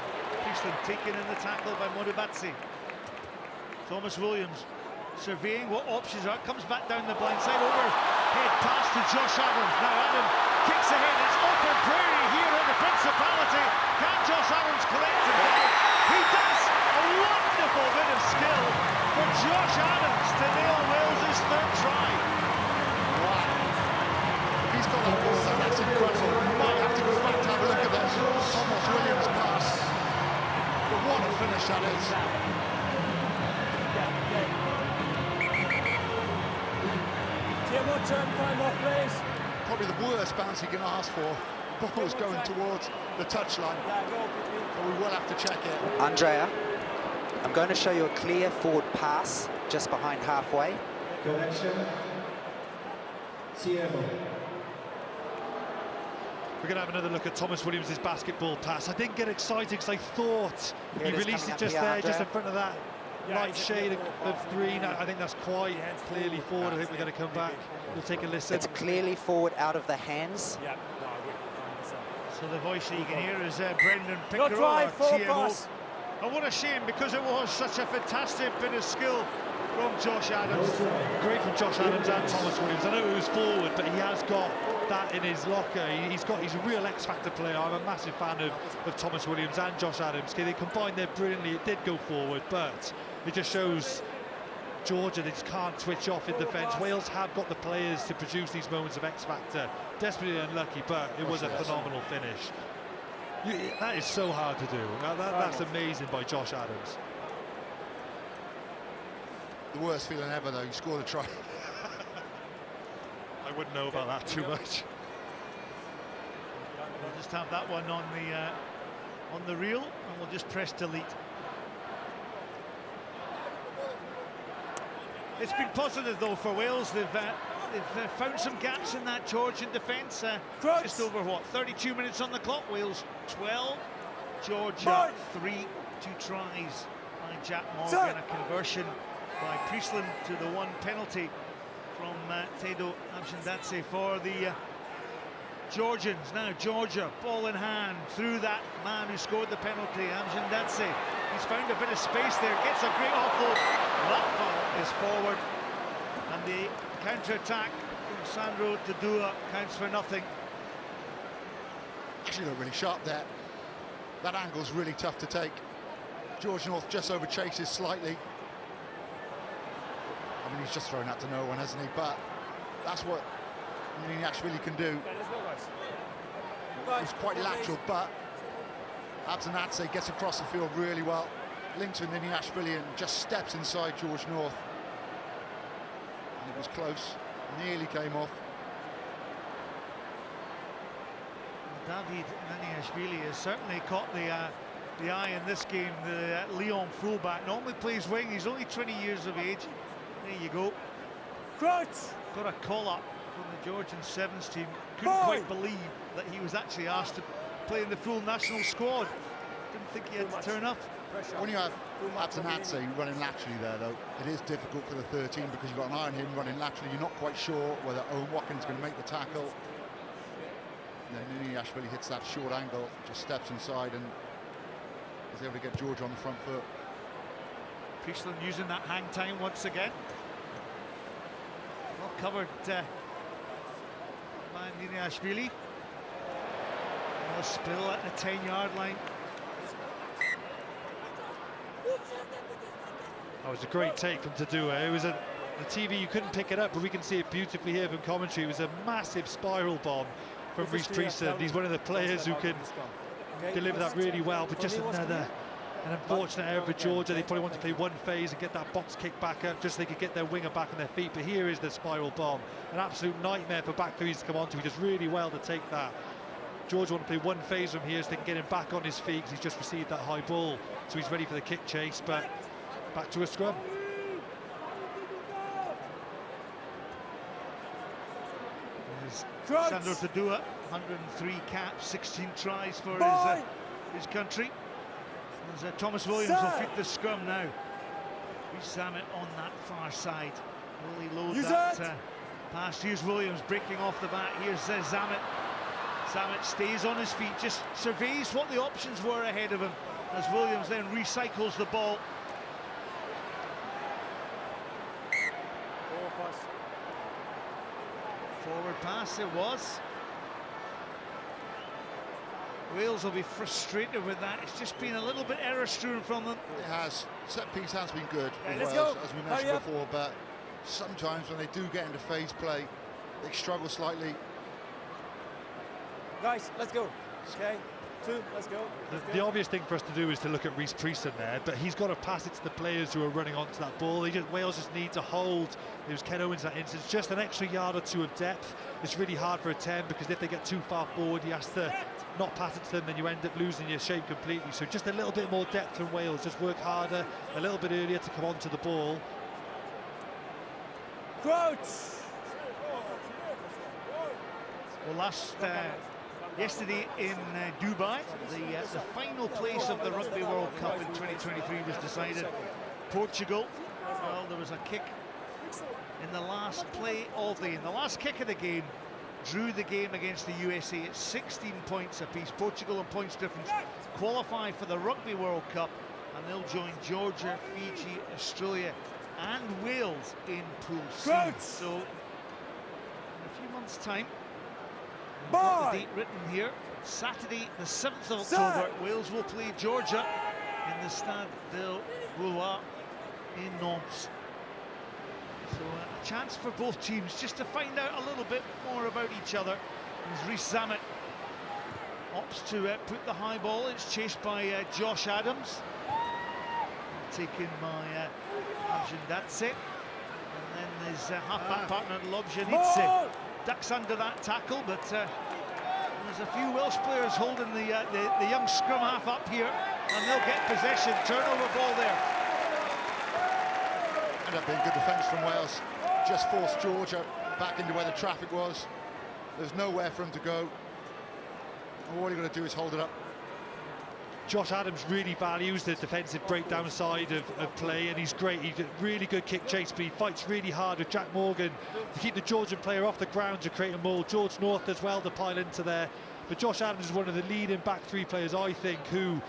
Priestland taken in the tackle by Morabatse. Thomas Williams surveying what options are. Comes back down the blind side, overhead pass to Josh Adams. Now Adam kicks ahead. It's open prairie here at the Principality. Can Josh Adams collect it? He does. A wonderful bit of skill for Josh Adams to nail Wales's third try. Wow. He's got that ball, that's incredible. Might have to go back to have a look at that Thomas Williams pass. But what a finish that is. Time off, please. Probably the worst bounce he can ask for. The ball's going towards the touchline. But we will have to check it. Andrea, I'm going to show you a clear forward pass just behind halfway. Connection. Sierra. We're going to have another look at Thomas Williams' basketball pass. I didn't get excited because I thought Here he it is released coming it just up here, there, just Andrea. in front of that light shade of green. I think that's quite clearly forward. I think we're going to come back. We'll take a listen. It's clearly forward out of the hands. Yeah. So the voice that you can hear is Brendan Good Pickerill, drive, our forward TMO. pass. And what a shame, because it was such a fantastic bit of skill from Josh Adams. Great from Josh Adams and Thomas Williams. I know it was forward, but he has got that in his locker. He's a real X-factor player. I'm a massive fan of Thomas Williams and Josh Adams. Okay, they combined there brilliantly. It did go forward, but it just shows Georgia, they just can't switch off in defence. Wales have got the players to produce these moments of X-factor. Desperately unlucky, but it was a phenomenal finish. That is so hard to do. That's amazing by Josh Adams. The worst feeling ever, though. You scored a try. I wouldn't know about that too much. We'll just have that one on the reel, and we'll just press delete. It's been positive though for Wales. They've found some gaps in that Georgian defence. Just over what, 32 minutes on the clock. Wales 12, Georgia 3. 2 tries by Jack Morgan, a conversion by Priestland to the one penalty from Tedo Amshindatse for the Georgians. Now Georgia, ball in hand, through that man who scored the penalty, Amshindatse. He's found a bit of space there, gets a great offload. That ball is forward, and the counter-attack from Sandro Tadua counts for nothing. Actually looked really sharp there. That angle's really tough to take. George North just over chases slightly. I mean, he's just thrown that to no one, hasn't he? But that's what Niniashvili can do. It's quite lateral, but Abzanadze gets across the field really well. Links with Niniashvili and just steps inside George North. And it was close, nearly came off. David Niniashvili has certainly caught the eye in this game. The Lyon fullback normally plays wing. He's only 20 years of age. There you go. Crouch. Got a call up from the Georgian Sevens team. Couldn't quite believe that he was actually asked to play in the full national squad. Didn't think he had to turn up. When you have Abzanadze running laterally there, though, it is difficult for the 13 because you've got an eye on him running laterally. You're not quite sure whether Owen Watkins is going to make the tackle. And then Niniashvili hits that short angle, just steps inside and is able to get George on the front foot. Priestland using that hang time once again. Well covered by Niniashvili. A spill at the 10-yard line. That was a great take from Tadua. It was the TV, you couldn't pick it up, but we can see it beautifully here from commentary. It was a massive spiral bomb from Rhys Priestland. He's one of the players who can deliver that really well, but just another An unfortunate error for Georgia. They probably want to play one phase and get that box kick back up just so they could get their winger back on their feet. But here is the spiral bomb. An absolute nightmare for back threes to come onto. He does really well to take that. Georgia want to play one phase from here so they can get him back on his feet because he's just received that high ball. So he's ready for the kick chase, but back to a scrum. Sandro Tadua, 103 caps, 16 tries for his country. As Thomas Williams will feed the scrum now. Here's Zamet on that far side. Will he load that pass? Here's Williams breaking off the bat. Here's Zamet. Zamet stays on his feet, just surveys what the options were ahead of him as Williams then recycles the ball. Forward pass it was. Wales will be frustrated with that. It's just been a little bit error-strewn from them. It has. Set piece has been good Yeah, as let's Wales, go. as we mentioned before, but sometimes when they do get into phase play, they struggle slightly. Guys, let's go. Okay, 2, let's go. The obvious thing for us to do is to look at Reece Priestland there, but he's got to pass it to the players who are running onto that ball. Wales just need to hold. It was Ken Owens in that instance, just an extra yard or two of depth. It's really hard for a 10 because if they get too far forward, he has to not pass it to them, then you end up losing your shape completely. So just a little bit more depth from Wales, just work harder, a little bit earlier to come onto the ball. Crouch! Well, yesterday in Dubai, the final place of the Rugby World Cup in 2023 was decided. Portugal, well, there was a kick in the last play of the game. The last kick of the game drew the game against the USA at 16 points apiece. Portugal on points difference qualify for the Rugby World Cup, and they'll join Georgia, Fiji, Australia and Wales in Pool C. So in a few months' time, we've got the date written here, Saturday the 7th of October, Wales will play Georgia in the Stade de Gaulois in Nantes. So a chance for both teams just to find out a little bit more about each other. As Reece Zamet opts to put the high ball, it's chased by Josh Adams, taken by Abjandatse, and then there's half-back partner Lobjanidze ducks under that tackle, but there's a few Welsh players holding the young scrum half up here, and they'll get possession. Turnover ball there. Ended up being good defence from Wales. Just forced Georgia back into where the traffic was. There's nowhere for him to go. All you've got to do is hold it up. Josh Adams really values the defensive breakdown side of play, and he's great. He's a really good kick chase, but he fights really hard with Jack Morgan to keep the Georgian player off the ground to create a maul. George North as well to pile into there. But Josh Adams is one of the leading back three players, I think, who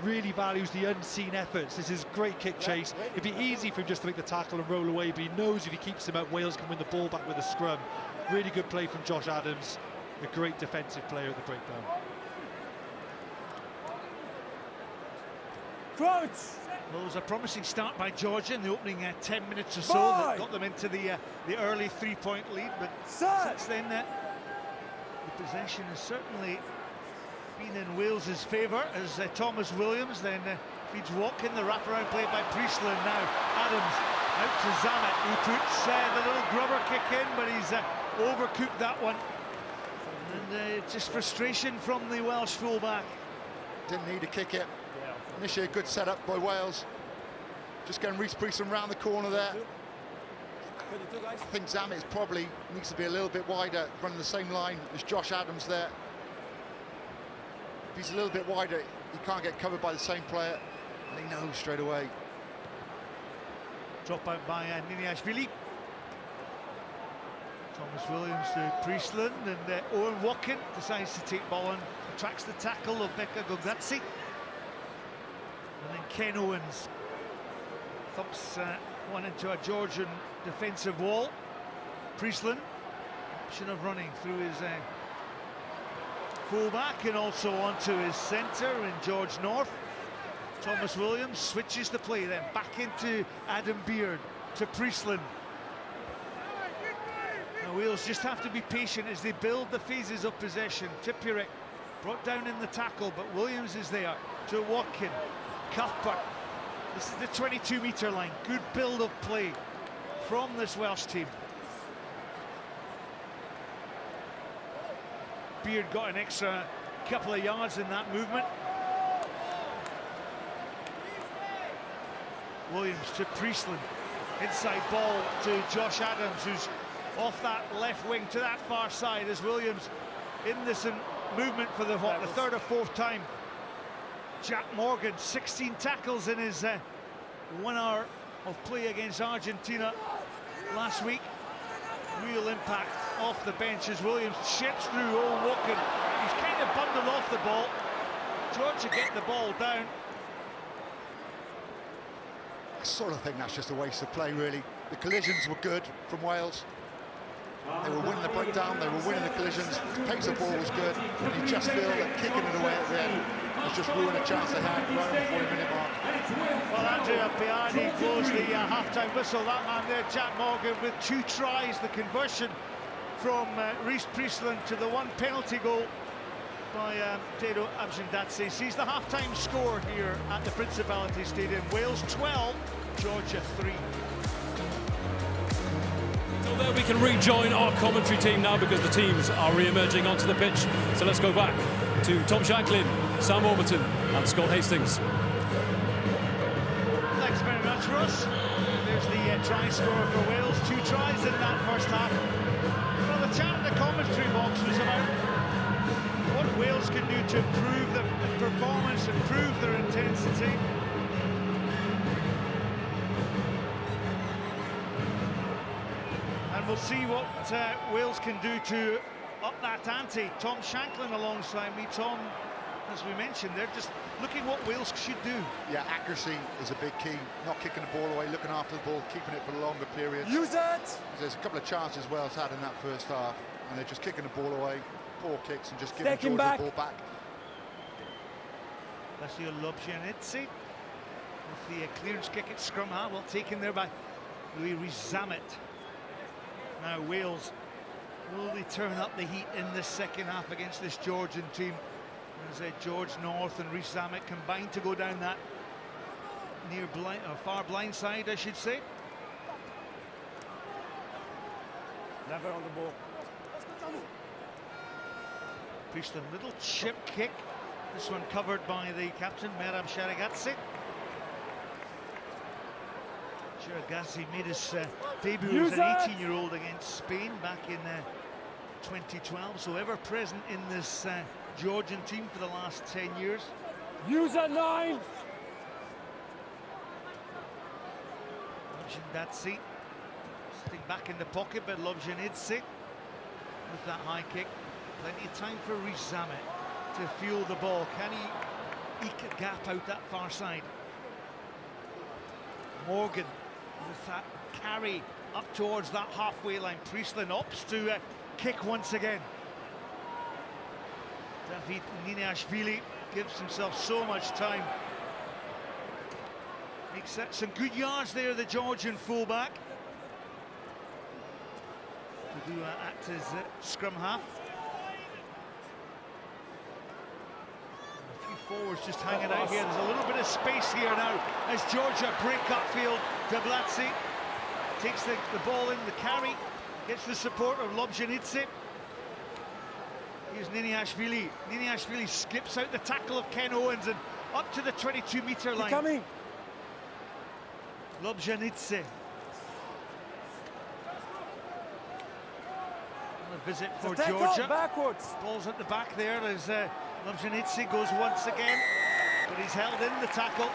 really values the unseen efforts. This is great kick chase. It'd be easy for him just to make the tackle and roll away, but he knows if he keeps him out, Wales can win the ball back with a scrum. Really good play from Josh Adams, a great defensive player at the breakdown. Crouch! Well, it was a promising start by Georgia in the opening 10 minutes or so that got them into the early three-point lead, but since then the possession has certainly been in Wales's favour as Thomas Williams then feeds Watkin, the wraparound play by Priestland now. Adams out to Zamet, who puts the little grubber kick in, but he's overcooked that one. And just frustration from the Welsh fullback. Didn't need to kick it. Initially a good setup by Wales. Just getting Reece Priestland round the corner there. I think Zamet probably needs to be a little bit wider, running the same line as Josh Adams there. If he's a little bit wider, he can't get covered by the same player, and he knows straight away. Drop out by Niniashvili. Thomas Williams to Priestland, and Owen Watkin decides to take ball on, attracts the tackle of Becca Gognazzi. And then Ken Owens thumps one into a Georgian defensive wall. Priestland, option of running through his fullback and also onto his centre in George North. Thomas Williams switches the play then back into Adam Beard to Priestland. Now Wales just have to be patient as they build the phases of possession. Tipurek brought down in the tackle, but Williams is there to Watkin. Cuthbert. This is the 22-metre line. Good build of play from this Welsh team. Beard got an extra couple of yards in that movement. Williams to Priestland. Inside ball to Josh Adams, who's off that left wing to that far side as Williams in this movement for the third or fourth time. Jack Morgan, 16 tackles in his 1 hour of play against Argentina last week. Real impact off the bench as Williams chips through Owen Woken. He's kind of bundled off the ball. Georgia get the ball down. I sort of think that's just a waste of play, really. The collisions were good from Wales. They were winning the breakdown, they were winning the collisions, the pace of ball was good, and you just feel that kicking it away at the end was just ruining a chance they had right on the 40-minute mark. Well, Andrea Piani blows the half-time whistle. That man there, Jack Morgan, with 2 tries, the conversion from Rhys Priestland to the 1 penalty goal by Tedo Abjindatse. Sees the half-time score here at the Principality Stadium. Wales 12, Georgia 3. So there we can rejoin our commentary team now because the teams are re-emerging onto the pitch. So let's go back to Tom Shanklin, Sam Warburton and Scott Hastings. Thanks very much, Russ. There's the try scorer for Wales. 2 tries in that first half. Well, the chat in the commentary box was about what Wales can do to improve their performance, improve their intensity. And we'll see what Wales can do to up that ante. Tom Shanklin alongside me. Tom, as we mentioned, they're just looking what Wales should do. Yeah, accuracy is a big key. Not kicking the ball away, looking after the ball, keeping it for longer periods. Use it! There's a couple of chances Wales had in that first half, and they're just kicking the ball away, poor kicks, and just giving Georgia the ball back. Vasile Lobjanidze with the clearance kick at scrum half, well taken there by Louis Rizamet. Now Wales, will they turn up the heat in the second half against this Georgian team? As George North and Rhys Zammit combined to go down that near blind, or far blind side, I should say. Never on the ball. Priestland, little chip kick. This one covered by the captain, Merab Sharagatse. Sharagatse made his debut as an 18-year-old against Spain back in 2012, so ever present in this Georgian team for the last 10 years. Use at 9. Lobjanidze sitting back in the pocket, but Lobjanidze with that high kick. Plenty of time for Rhys Zammit to fuel the ball. Can he eke a gap out that far side? Morgan with that carry up towards that halfway line. Priestland opts to kick once again. David Niniashvili gives himself so much time. Makes some good yards there, the Georgian fullback. To do act as scrum half. A few forwards just hanging out here. There's a little bit of space here now as Georgia break upfield. Deblatse takes the ball in, the carry, gets the support of Lobjanidze. Here's Niniashvili. Niniashvili skips out the tackle of Ken Owens and up to the 22-metre line. Coming. Lobjanidze. A visit for Georgia. Backwards. Ball's at the back there as Lobjanidze goes once again, but he's held in the tackle.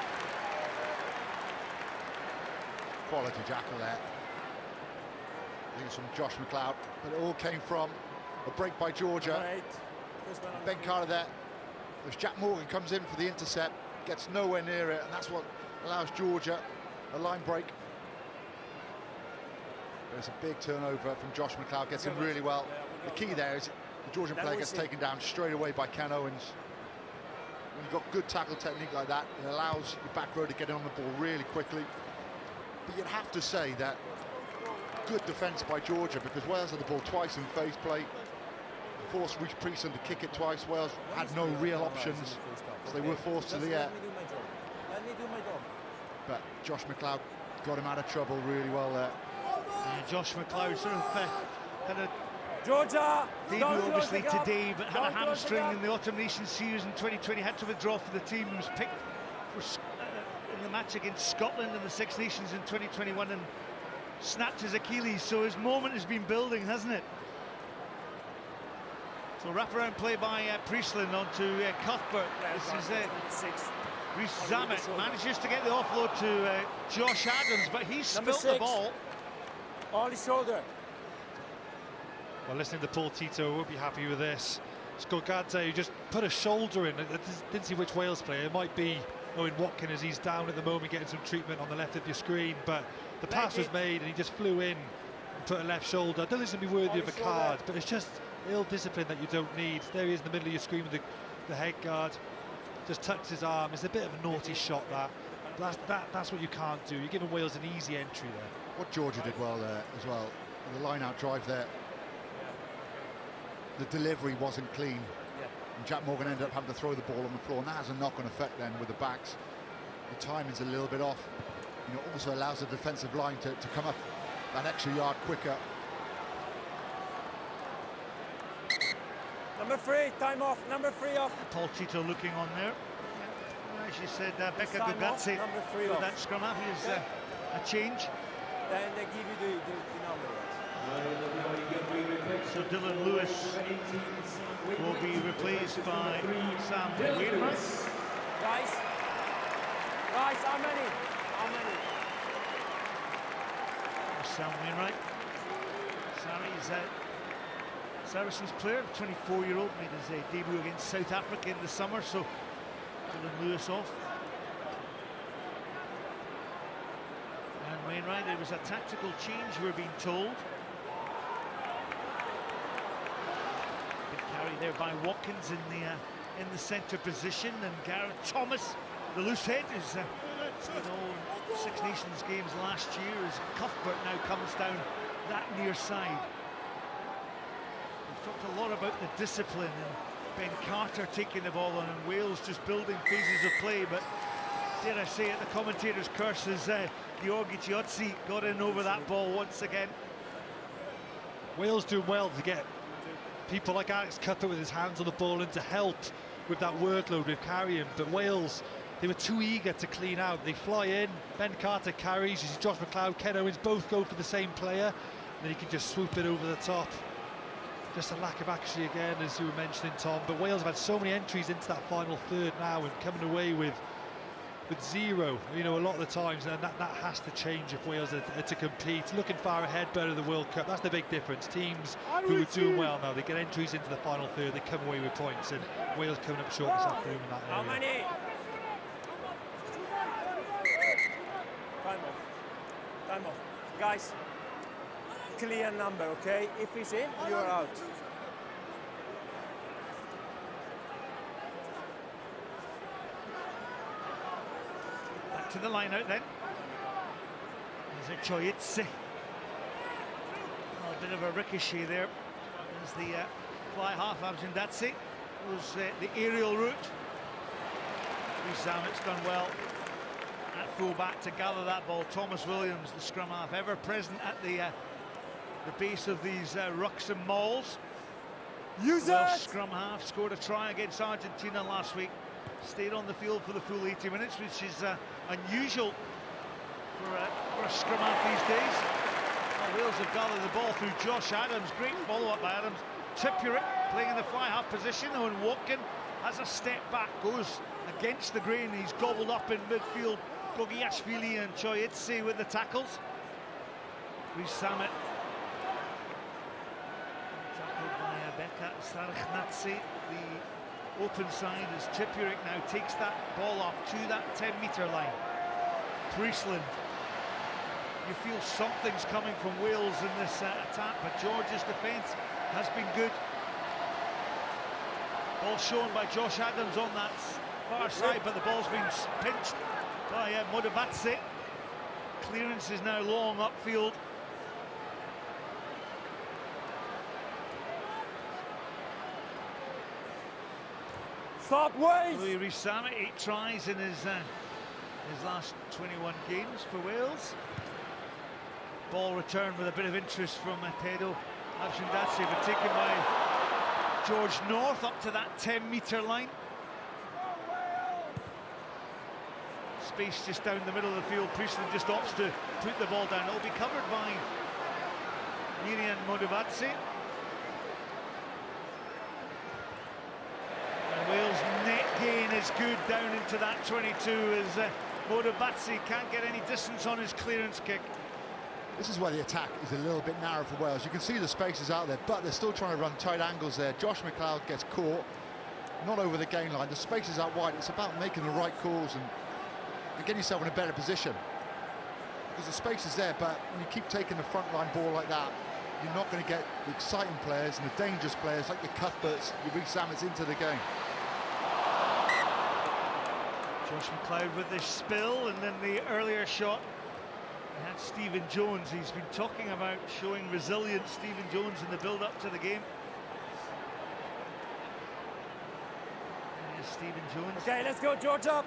Quality jackal there. I think it's from Josh McLeod, but it all came from a break by Georgia. Ben Carter there. As Jack Morgan comes in for the intercept, gets nowhere near it, and that's what allows Georgia a line break. There's a big turnover from Josh McLeod, gets in really well. The key there is the Georgian player gets taken down straight away by Ken Owens. When you've got good tackle technique like that, it allows your back row to get on the ball really quickly. But you'd have to say that good defence by Georgia, because Wales had the ball twice in phase play, forced Rhys Priestland to kick it twice. Wales had no real options, so they were forced to the air. do my job. But Josh McLeod got him out of trouble really well there. Yeah, Josh McLeod sort of had a Georgia, debut don't close obviously the gap. today, but had a Don't close the hamstring gap. in the Autumn Nations series in 2020, had to withdraw for the team. He was picked for, in the match against Scotland in the Six Nations in 2021 and snapped his Achilles, so his moment has been building, hasn't it? So wraparound play by Priestland onto Cuthbert. This is Rhys Zammit manages to get the offload to Josh Adams, but he spilt the ball. On his shoulder. Well, listening to Paul Tito, I won't be happy with this. Skolgadze, who just put a shoulder in. I didn't see which Wales player. It might be Owen Watkin as he's down at the moment getting some treatment on the left of your screen, but the pass was made and he just flew in and put a left shoulder. I don't think it's going to be worthy of a card, but it's just ill discipline that you don't need. There he is in the middle of your screen with the head guard. Just tucks his arm. It's a bit of a naughty shot, that. That's what you can't do. You're giving Wales an easy entry there. What Georgia did well there as well, the line-out drive there. The delivery wasn't clean. And Jack Morgan ended up having to throw the ball on the floor, and that has a knock-on effect then with the backs. The timing's a little bit off. You know, also allows the defensive line to come up that extra yard quicker. Number 3, time off. Number 3 off. Paul Tito looking on there. As you said, Becca Gugatze with that scrum half. Here's a change. Then they give you the number. So Dylan Lewis will be replaced by Sam Wainwright. Guys, how many? Sam Wainwright. Sammy's Saracens player, 24-year-old, made his debut against South Africa in the summer, so Dylan Lewis off. And Wainwright, there was a tactical change, we're being told. Good carry there by Watkins in the centre position, and Gareth Thomas, the loose head, is in all Six Nations games last year as Cuthbert now comes down that near side. We've talked a lot about the discipline and Ben Carter taking the ball on and Wales just building phases of play, but dare I say it, the commentator's curse as Georgi Chiotsi got in over that ball once again. Wales doing well to get people like Alex Cuthbert with his hands on the ball and to help with that workload with carrying, but Wales, they were too eager to clean out. They fly in, Ben Carter carries, you see Josh McLeod, Ken Owens both go for the same player, and then he can just swoop it over the top. Just a lack of accuracy again, as you were mentioning, Tom, but Wales have had so many entries into that final third now and coming away with zero, you know, a lot of the times, and that has to change if Wales are to compete. Looking far ahead, better in the World Cup, that's the big difference. Teams who are doing well now, they get entries into the final third, they come away with points, and Wales coming up short this afternoon in that area. How many? Time off. Guys, clear number, okay? If he's in, you're out. Back to the line out then. There's a Choyitse. A bit of a ricochet there. There's the fly half Abzindatse. Was the aerial route. Rhys Zammit's done well at full-back to gather that ball. Thomas Williams, the scrum half, ever present at the base of these rucks and mauls. Welsh scrum half scored a try against Argentina last week. Stayed on the field for the full 80 minutes, which is unusual for a scrum half these days. Well, Wales have gathered the ball through Josh Adams. Great follow-up by Adams. Tipuric playing in the fly half position. Owen Watkin has a step back, goes against the grain. He's gobbled up in midfield. Gogiashvili and Choyitse with the tackles. Rhys Zammit tackled by Becca Sarachnatse. The open side as Tipuric now takes that ball up to that 10-metre line. Priestland. You feel something's coming from Wales in this attack, but Georgia's defence has been good. Ball shown by Josh Adams on that far side, but the ball's been pinched by Modabatse. Clearance is now long upfield. Stop, Wales! Rhys Zammit, 8 tries in his his last 21 games for Wales. Ball returned with a bit of interest from Pedro Abshindatsi, but taken by George North up to that 10-metre line. Space just down the middle of the field. Priestland just opts to put the ball down. It'll be covered by Miriam Modovatsi. And Wales' net gain is good down into that 22 as Modovatsi can't get any distance on his clearance kick. This is where the attack is a little bit narrow for Wales. You can see the spaces out there, but they're still trying to run tight angles there. Josh McLeod gets caught, not over the gain line. The space is out wide. It's about making the right calls and getting yourself in a better position. Because the space is there, but when you keep taking the front line ball like that, you're not going to get the exciting players and the dangerous players like your Cuthberts, your Reece Zammits into the game. Josh McLeod with this spill, and then the earlier shot had Stephen Jones. He's been talking about showing resilience, Stephen Jones, in the build-up to the game. Here's Stephen Jones. Okay, let's go, George, up.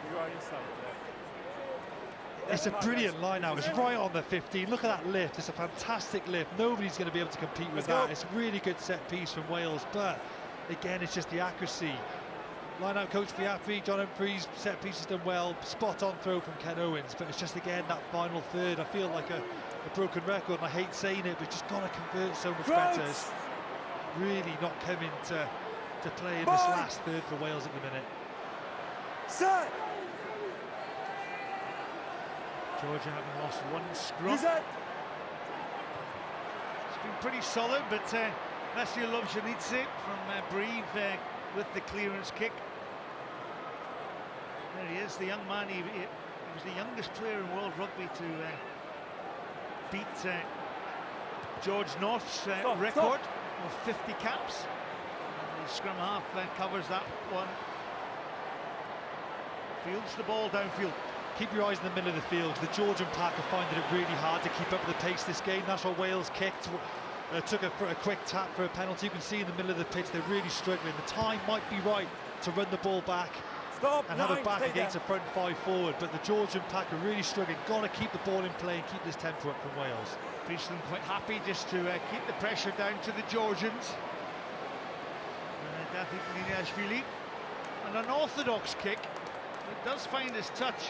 You are inside. It's a brilliant line out. It's right on the 15. Look at that lift. It's a fantastic lift. Nobody's going to be able to compete with that. It's a really good set piece from Wales, but again, it's just the accuracy. Line-out coach Fiapi, John Empree's set piece has done well. Spot-on throw from Ken Owens, but it's just, again, that final third. I feel like a broken record, and I hate saying it, but just got to convert so much better. It's really not coming to play in this last third for Wales at the minute. Set! Georgia having lost one scrum. It's been pretty solid, but Matthew Lovjanidze from Brive with the clearance kick. There he is, the young man. He was the youngest player in world rugby to beat George North's record of 50 caps. And the scrum half covers that one. Fields the ball downfield. Keep your eyes in the middle of the field. The Georgian pack are finding it really hard to keep up with the pace this game. That's why Wales kicked. Took a quick tap for a penalty. You can see in the middle of the pitch they're really struggling. The time might be right to run the ball back and have it back against a front five forward, but the Georgian pack are really struggling. Got to keep the ball in play and keep this tempo up from Wales. Priestland quite happy just to keep the pressure down to the Georgians. David Niniashvili, an unorthodox kick. It does find his touch.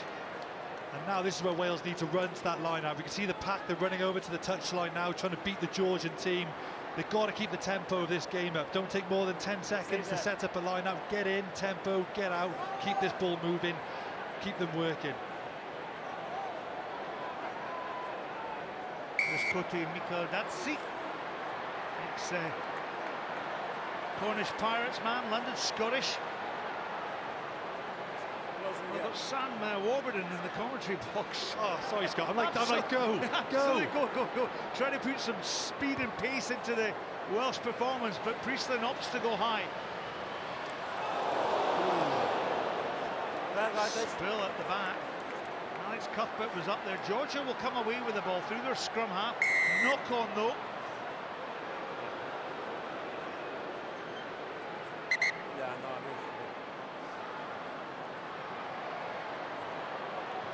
And now this is where Wales need to run to that line out. We can see the pack, they're running over to the touchline now, trying to beat the Georgian team. They've got to keep the tempo of this game up. Don't take more than 10 seconds to set up a line out. Get in, tempo, get out, keep this ball moving, keep them working. Koti Mikodatsi, Cornish Pirates man, London Scottish. We've got Sam Warburton in the commentary box. Oh, sorry, Scott. I'm like, go. Go. Trying to put some speed and pace into the Welsh performance, but Priestland opts to go high. Spill at the back. Alex Cuthbert was up there. Georgia will come away with the ball through their scrum half. Knock on though.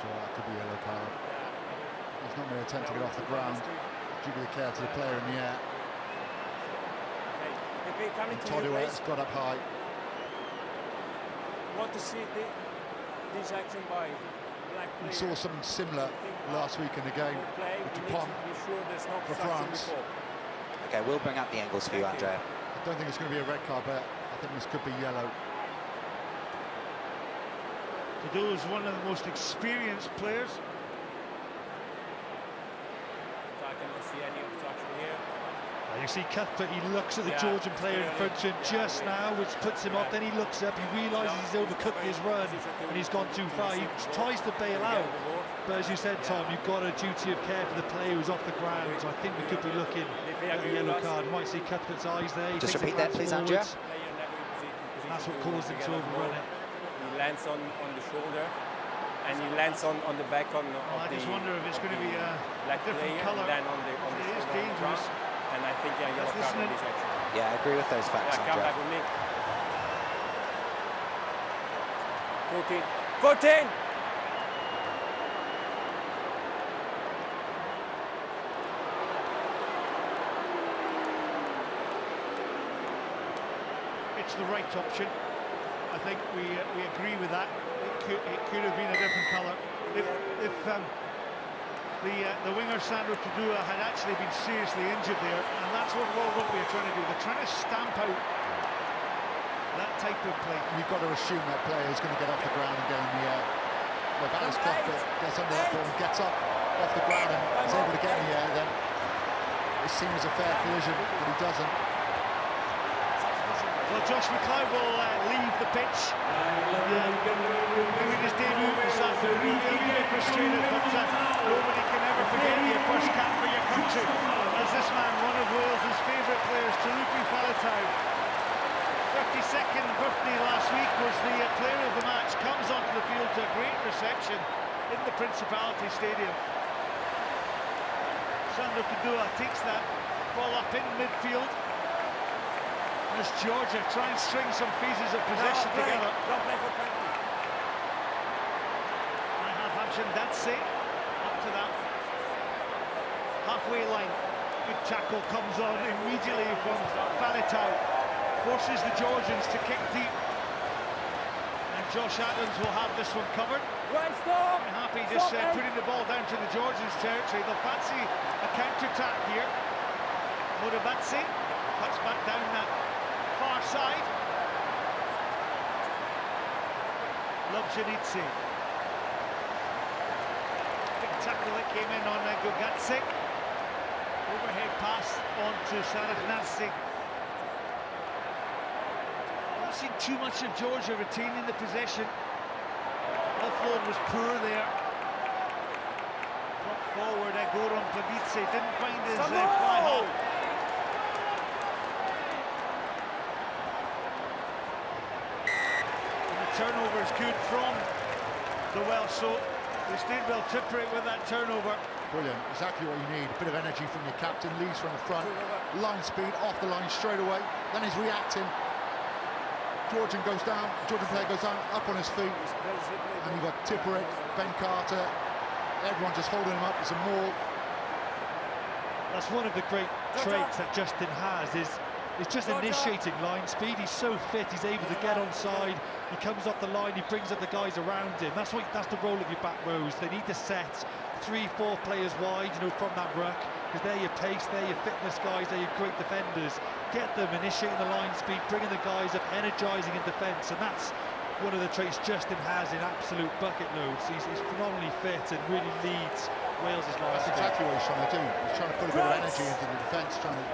That could be a yellow card. He's not going to attempt to get off the ground due to the care to the player in the air. Toduet's got up high. Want to see this action by black player. We saw something similar last week in the game with Dupont for France. Okay, we'll bring up the angles for you, Andrea. I don't think it's going to be a red card, but I think this could be yellow. Kado's one of the most experienced players. I cannot see any obstruction here. You see Cuthbert, he looks at the Georgian player in front of him just now, which puts him off. Then he looks up, he realises he's overcooked his run and he's gone too far. He tries to bail out, but as you said, Tom, you've got a duty of care for the player who's off the ground. So I think we could be looking at a yellow card. You might see Cuthbert's eyes there. He just repeat that, please, Andrea. And that's what caused him to overrun it. He lands on the shoulder and he lands on the back on I just wonder if it's going to be a different colour. It is dangerous. And I think yellow card on this action. Yeah, I agree with those facts, come back with me. 14. 14! It's the right option. I think we agree with that. It could have been a different colour. If the winger Sandro Tadua had actually been seriously injured there, and that's what World Rugby are trying to do. They're trying to stamp out that type of play. You've got to assume that player is going to get off the ground and get in the air. If Alice Cuthbert gets under that ball and gets up off the ground and is able to get in the air, then it's seen as a fair collision, but he doesn't. Well, Josh McLeod will leave the pitch. Doing his debut this afternoon, he'll be very frustrated, but nobody can ever forget your first cap for your country. As this man, one of Wales' favourite players, Talupi Faletau, 32nd birthday last week, was the player of the match, comes onto the field to a great reception in the Principality Stadium. Sandro Tadua takes that ball up in midfield. As Georgia try and string some phases of possession together. Don't play for penalty. I have Hamshin Datse up to that halfway line. Good tackle comes on immediately from Faletau. Forces the Georgians to kick deep. And Josh Adams will have this one covered. Right, stop! I'm happy just putting the ball down to the Georgians' territory. They'll fancy a counter-attack here. Modabatse cuts back down that far side. Lobjanidze. Big tackle that came in on Gogatse. Overhead pass on to Sarachnadze. Not seen too much of Georgia retaining the possession. Offload was poor there. Drop forward, Goran Plagidze didn't find his fly half. Turnover is good from the Welsh, so they stayed well temperate with that turnover. Brilliant, exactly what you need. A bit of energy from your captain, leads from the front, line speed, off the line straight away, then he's reacting. Georgian player goes down, up on his feet, and you've got Tipperick, Ben Carter, everyone just holding him up as a maul. That's one of the great traits that Justin has, is just initiating line speed. He's so fit, he's able to get onside, he comes off the line, he brings up the guys around him. That's the role of your back rows. They need to set 3-4 players wide, from that ruck, because they're your pace, they're your fitness guys, they're your great defenders. Get them initiating the line speed, bringing the guys up, energising in defence, and that's one of the traits Justin has in absolute bucket loads. He's phenomenally fit and really leads Wales' line That's speed. exactly what he's trying to do. He's trying to put a bit of energy into the defence, trying to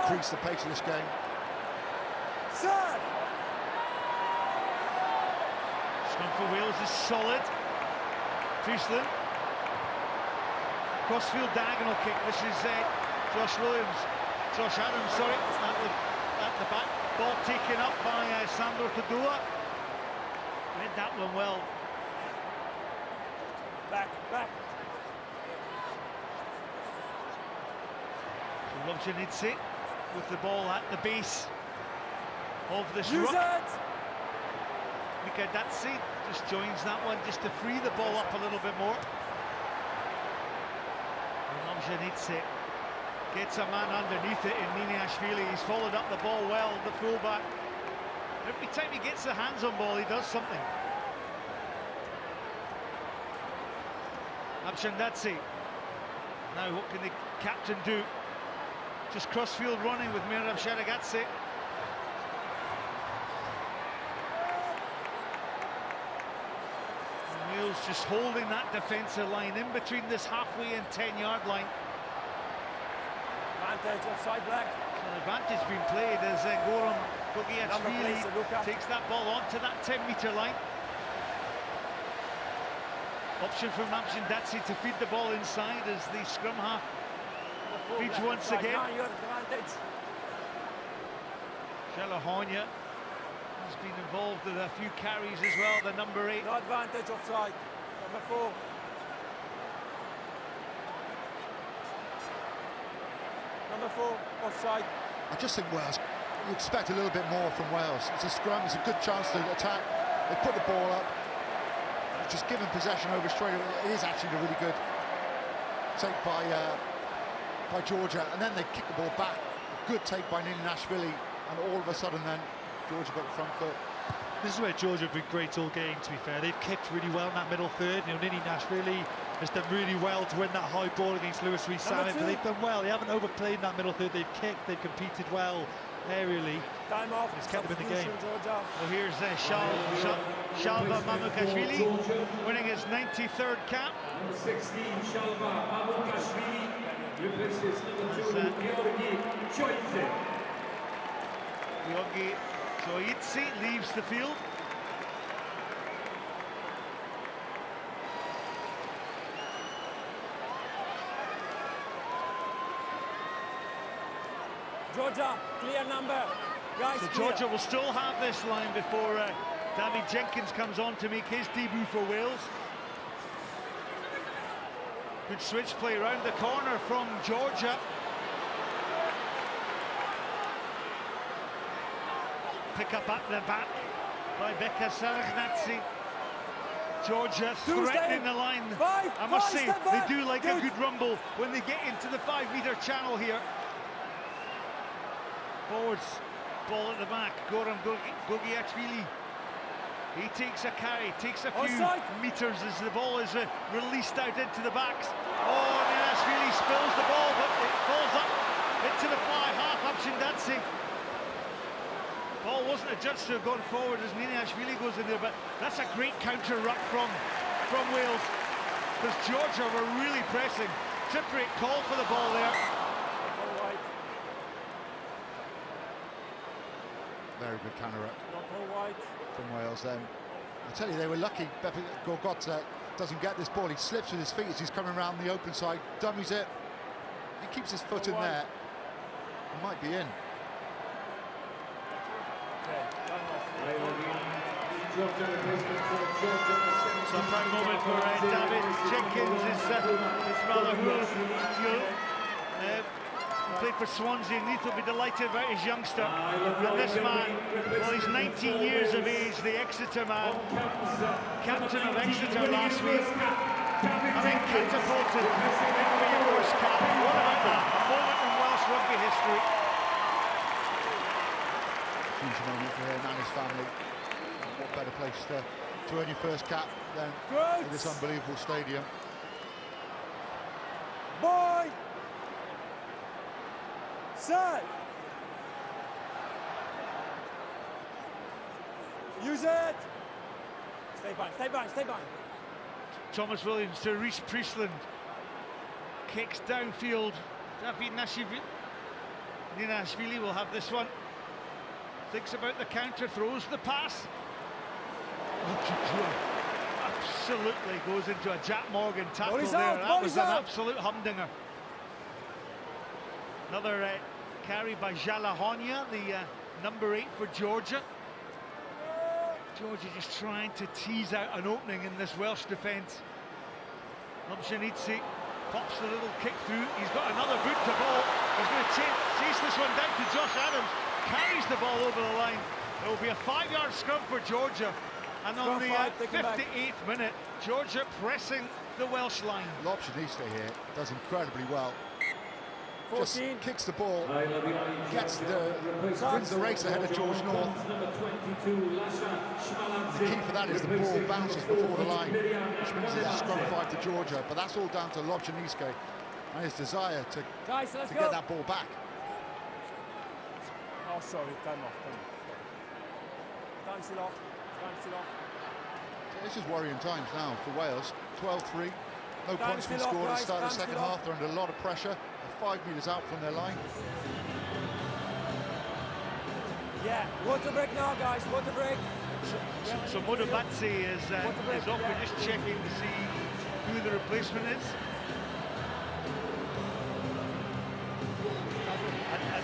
increase the pace of this game. Scrum for Wales is solid. Priestland. Crossfield diagonal kick. This is Josh Adams, sorry, at the back. Ball taken up by Sandro Tadua. Read that one well. Back. Lobjanidze with the ball at the base of this Use ruck. it! Mikadatse just joins that one just to free the ball up a little bit more. Lobjanidze gets a man underneath it in Niniashvili. He's followed up the ball well, the fullback. Every time he gets the hands on ball, he does something. Abshandatse. Now what can the captain do? Just crossfield running with Mirab Sharagatse. Wales just holding that defensive line in between this halfway and 10-yard line. Advantage offside, Black. An advantage being played as Goran Gogiachvili takes that ball onto that 10-metre line. Option from Abshandatse to feed the ball inside as the scrum half feeds once again. Shalahonia has been involved with a few carries as well, the number 8. No advantage offside. Number 4. Number 4 offside. I just think Wales you expect a little bit more from Wales. It's a scrum, it's a good chance to attack. They put the ball up, just given possession over straight away. It is actually a really good take by Georgia, and then they kick the ball back. Good take by N0V, and all of a sudden then Georgia got the front foot. This is where Georgia have been great all game, to be fair. They've kicked really well in that middle third. You know, N0V has done really well to win that high ball against Lewis Rees-Zammit, but they've done well. They haven't overplayed in that middle third. They've kicked, they've competed well aerially. Time off. It's kept them in the game. Georgia. Well, here's Shalva Mamukashvili winning his 93rd cap. Number 16, Shalva Mamukashvili replaces number 2, Georgi Choidze. Georgi Choidze leaves the field. Georgia, clear number. Guys, So clear. Georgia will still have this line before David Jenkins comes on to make his debut for Wales. Good switch play around the corner from Georgia. Pick up at the back by Beka Saragnatsi. Georgia threatening the line. I must say, they do like a good rumble when they get into the 5-metre channel here. Forwards, ball at the back. Goram Gogiachvili. He takes a carry, takes a few metres as the ball is released out into the backs. Oh, N0V spills the ball, but it falls up into the fly half up Shindatsi. Ball wasn't adjudged to have gone forward as N0V goes in there, but that's a great counter ruck from Wales, because Georgia were really pressing. Tip rate call for the ball there. Very good counter-up from Wales then. I tell you, they were lucky. Beppe Gorgota doesn't get this ball. He slips with his feet as he's coming around the open side, dummies it. He keeps his foot in there. He might be in. So a proud moment for David Jenkins. His father, who played for Swansea, and he'll be delighted about his youngster. And this man, well, he's 19 years of age, the Exeter man, captain of Exeter last week, having catapulted into your first cap. What about that? A moment in Welsh rugby history. Huge moment for him and his family. What better place to earn your first cap than in this unbelievable stadium. Boy! Set! Use it! Stay back, stay back, stay back. Thomas Williams to Reece Priestland. Kicks downfield. David N0V will have this one. Thinks about the counter, throws the pass. Absolutely goes into a Jack Morgan tackle there. That was an absolute humdinger. Another carry by Jalahonia, the number 8 for Georgia. Georgia just trying to tease out an opening in this Welsh defence. Lobjanitsi pops the little kick through. He's got another boot to ball. He's going to chase this one down to Josh Adams. Carries the ball over the line. It will be a 5-yard scrum for Georgia. And on the 58th minute, Georgia pressing the Welsh line. Lobjanitsi here does incredibly well. Just kicks the ball, wins the race ahead of George North. The key for that is the ball bounces before the line, which means it's a scrum fight to Georgia. But that's all down to Lobjanitsi and his desire to get that ball back. Oh, sorry, time off. Time still off. So this is worrying times now for Wales. 12-3, no points been scored at the start of the second half. They're under a lot of pressure. 5 metres out from their line. Yeah, water break now, guys, water break. So Modobatsi is off. We're just checking to see who the replacement is.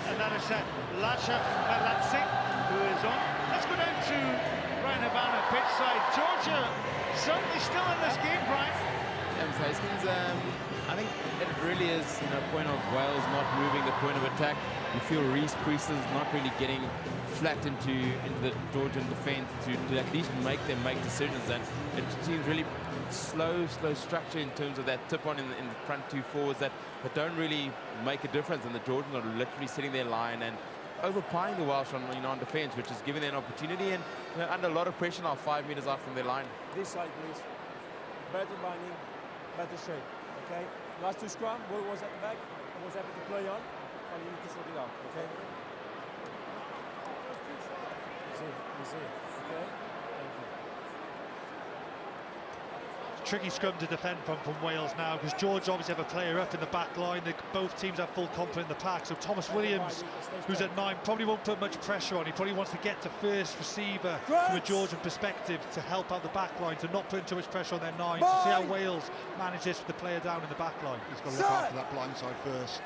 And that is Lasha Malatsi, who is on. Let's go down to Brian Habana, pitch side. Georgia certainly still in this game, Brian. I think it really is a point of Wales not moving the point of attack. You feel Reece Priest's not really getting flat into the Georgian defence to at least make them make decisions, and it seems really slow structure in terms of that tip-on in the front two forwards that don't really make a difference, and the Georgians are literally sitting their line and overpowering the Welsh on defence, which is giving them an opportunity, and under a lot of pressure now, 5 metres out from their line. This side, please. Better binding, better shape, okay? Last two scrum, ball was at the back, I was happy to play on, but you need to sort it out, okay? You see, okay? Thank you. Tricky scrum to defend from Wales now, because George obviously have a player up in the back line. Both teams have full confidence in the pack, so Thomas Williams, who's at 9, probably won't put much pressure on. He probably wants to get to first receiver from a Georgian perspective to help out the back line, to not put too much pressure on their 9, to see how Wales manage this with the player down in the back line. He's got to look after that blind side first.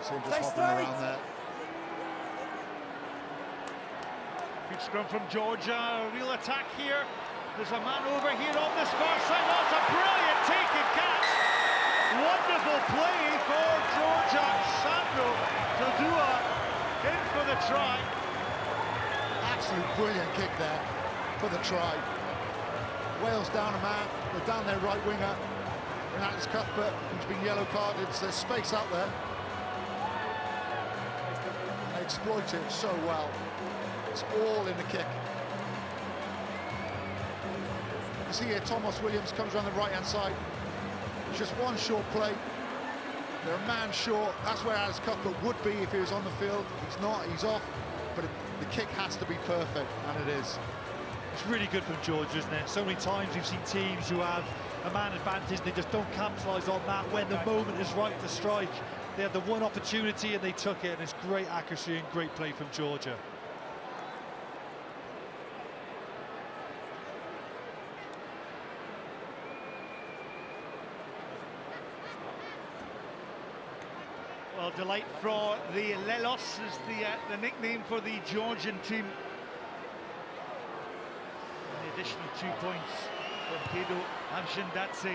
See him just hopping around there. Good scrum from Georgia, a real attack here. There's a man over here on this far side. Oh, it's a brilliant take and catch. Wonderful play for Georgia. Sandro Dodua in for the try. Absolute brilliant kick there for the try. Wales down a man, they're down their right winger. And that is Cuthbert, who's been yellow carded, so there's space out there. They exploit it so well. It's all in the kick. You see here, Thomas Williams comes around the right-hand side. Just one short play. They're a man short. That's where Alex Cuthbert would be if he was on the field. He's not, he's off. But the kick has to be perfect, and it is. It's really good from Georgia, isn't it? So many times we've seen teams who have a man advantage, they just don't capitalise on that when the moment is right to strike. They had the one opportunity and they took it, and it's great accuracy and great play from Georgia. Well, delight for the Lelos is the nickname for the Georgian team. An additional 2 points from Kedo Amshindatse.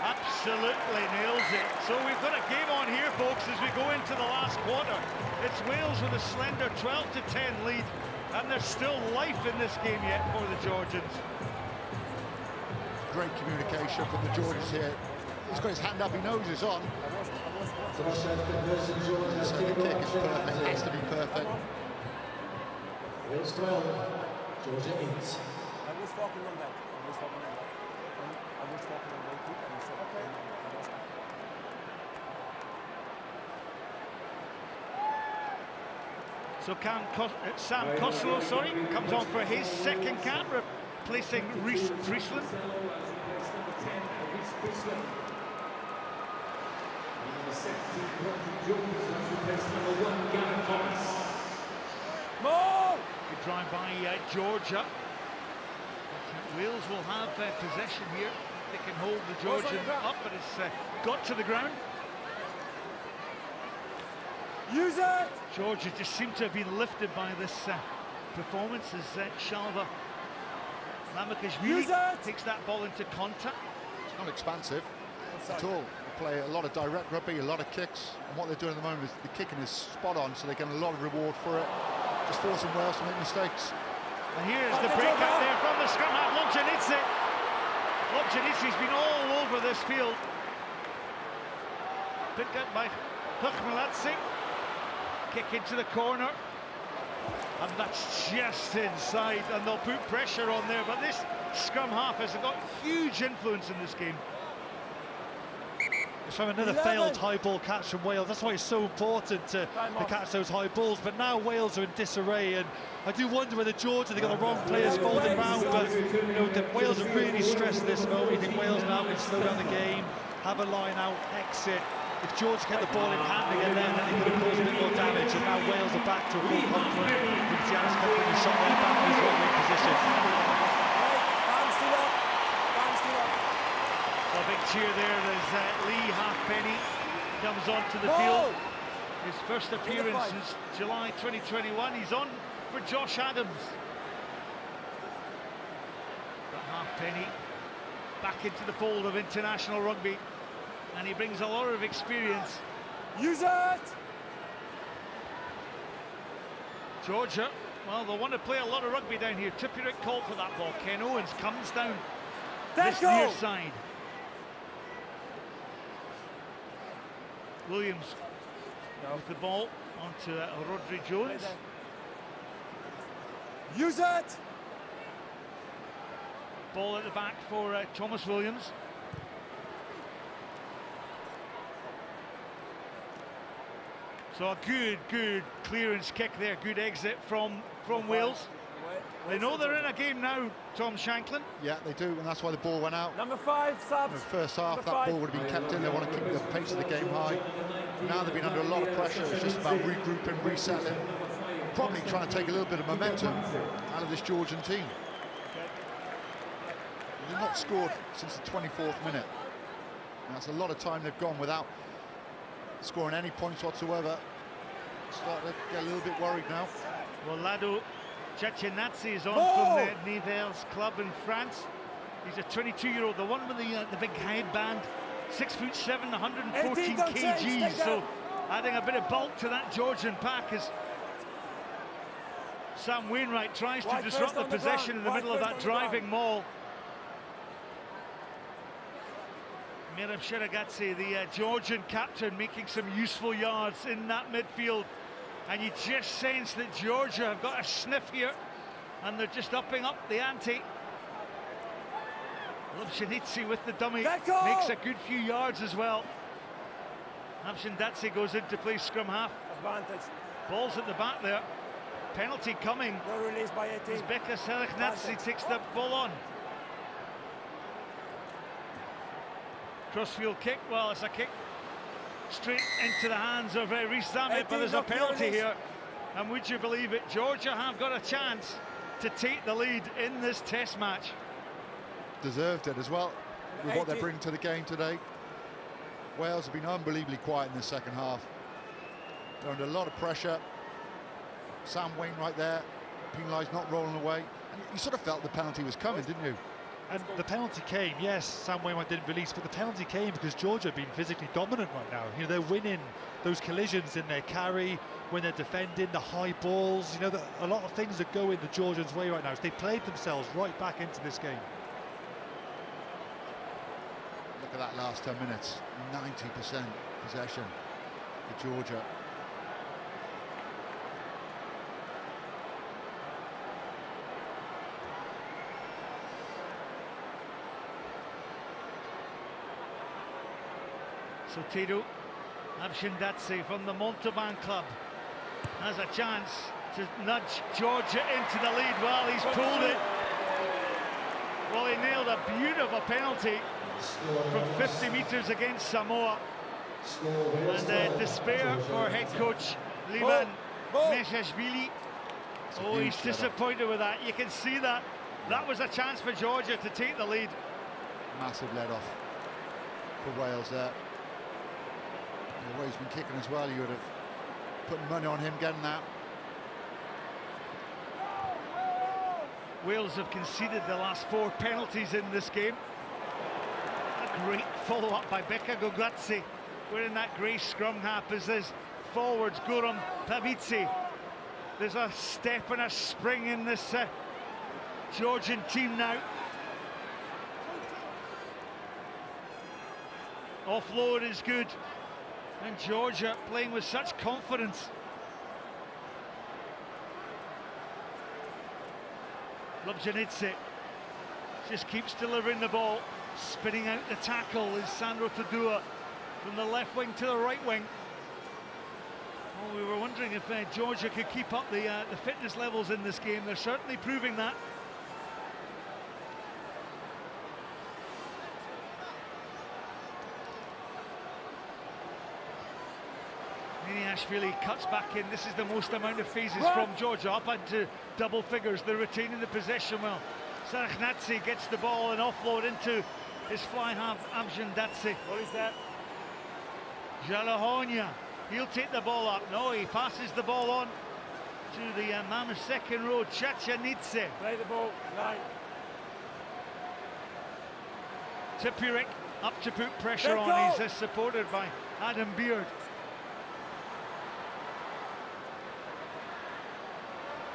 Absolutely nails it. So we've got a game on here, folks, as we go into the last quarter. It's Wales with a slender 12-10 lead, and there's still life in this game yet for the Georgians. Great communication from the Georgians here. He's got his hand up, he knows it's on. So the kick is perfect, it has to be perfect. Wales 12, Georgia 8. I was talking on that. I was talking on that. I was talking on that. And he said, okay. So Sam Costello, comes on for his second cap, replacing Reece Priestland. Good drive by Georgia. Wales will have possession here. They can hold the Georgian up, but it's got to the ground. Use it! Georgia just seem to have been lifted by this performance as Shalva Lamakashvili takes that ball into contact. It's not expansive at all. They play a lot of direct rugby, a lot of kicks, and what they're doing at the moment is the kicking is spot on, so they get a lot of reward for it. Just forcing Wales to make mistakes. And here's the breakout there from the scrum half, Lobjanidze. Lobjanidze's been all over this field. Picked up by Hukhmaladze. Kick into the corner. And that's just inside, and they'll put pressure on there. But this scrum half has got huge influence in this game. It's from another failed high ball catch from Wales. That's why it's so important to catch those high balls. But now Wales are in disarray, and I do wonder whether Georgia, they got the wrong players folding round. But you know, Wales are really stressed at this moment. You think Wales now can slow down the game, have a line out, exit. If Georgia kept the ball in hand again, then they could have caused a bit more damage. And now Wales are back to a full complement. You can see Alex Cuthbert shot there back in his right position. A big cheer there as Lee Halfpenny comes onto the field. His first appearance since July 2021. He's on for Josh Adams. But Halfpenny back into the fold of international rugby, and he brings a lot of experience. Use it! Georgia, well, they'll want to play a lot of rugby down here. Tipuric called for that ball. Ken Owens comes down this near side. Williams with the ball onto Rodri Jones. Use it! Ball at the back for Thomas Williams. So a good clearance kick there, good exit from Wales. They know they're in a game now, Tom Shanklin. Yeah, they do, and that's why the ball went out. Number 5, subs. In the first half, that ball would have been kept in. They want to keep the pace of the game high. Now they've been under a lot of pressure. It's just about regrouping, resettling, probably trying to take a little bit of momentum out of this Georgian team. They've not scored since the 24th minute. And that's a lot of time they've gone without scoring any points whatsoever. Starting to get a little bit worried now. Well, Lado Chachenatsi is on from the N0V's club in France. He's a 22-year-old, the one with the big headband, 6'7", 114 kgs. So adding a bit of bulk to that Georgian pack as Sam Wainwright tries to disrupt the possession in the middle of that driving maul. Merab Shiragatsi, the Georgian captain, making some useful yards in that midfield. And you just sense that Georgia have got a sniff here, and they're just upping up the ante. Lubshinitsi with the dummy makes a good few yards as well. Lubshindatsi goes into play scrum half. Advantage. Ball's at the back there. Penalty coming. No release by 18. Beka Serikhnatsi takes the ball on. Crossfield kick, well, it's a kick straight into the hands of Rhys Zammit, but there's a penalty here. And would you believe it, Georgia have got a chance to take the lead in this test match. Deserved it as well, with what they bring to the game today. Wales have been unbelievably quiet in the second half. They're under a lot of pressure. Sam Wainwright there, penalised, not rolling away. And you sort of felt the penalty was coming, didn't you? And the penalty came, yes, Sam Wainwright didn't release, but the penalty came because Georgia have been physically dominant right now. You know, they're winning those collisions in their carry, when they're defending, the high balls. You know, a lot of things that go in the Georgians' way right now. They played themselves right back into this game. Look at that last 10 minutes, 90% possession for Georgia. So Tito Abshindatsi from the Montauban club has a chance to nudge Georgia into the lead. Well, he's pulled it. Well, he nailed a beautiful penalty from 50 metres against Samoa. And despair for head coach Livan Meshashvili. Oh, he's disappointed with that. You can see that. That was a chance for Georgia to take the lead. Massive let off for Wales there. The way he's been kicking as well, you would have put money on him getting that. Wales have conceded the last 4 penalties in this game. A great follow-up by Beka Goglatsi. We're in that grey scrum half as his forwards, Goram Pavitsi. There's a step and a spring in this Georgian team now. Offload is good. And Georgia playing with such confidence. Lubjanitse just keeps delivering the ball. Spinning out the tackle is Sandro Tadua from the left wing to the right wing. Well, we were wondering if Georgia could keep up the fitness levels in this game. They're certainly proving that. Ashvili cuts back in. This is the most amount of phases from Georgia, up into double figures. They're retaining the possession well. Serikhnatsi gets the ball and offload into his fly half, Amjandatsi. What is that? Jalahonia, he'll take the ball up. No, he passes the ball on to the man second row, Chachanidze. Play the ball, 9. Tipuric up to put pressure on. He's supported by Adam Beard.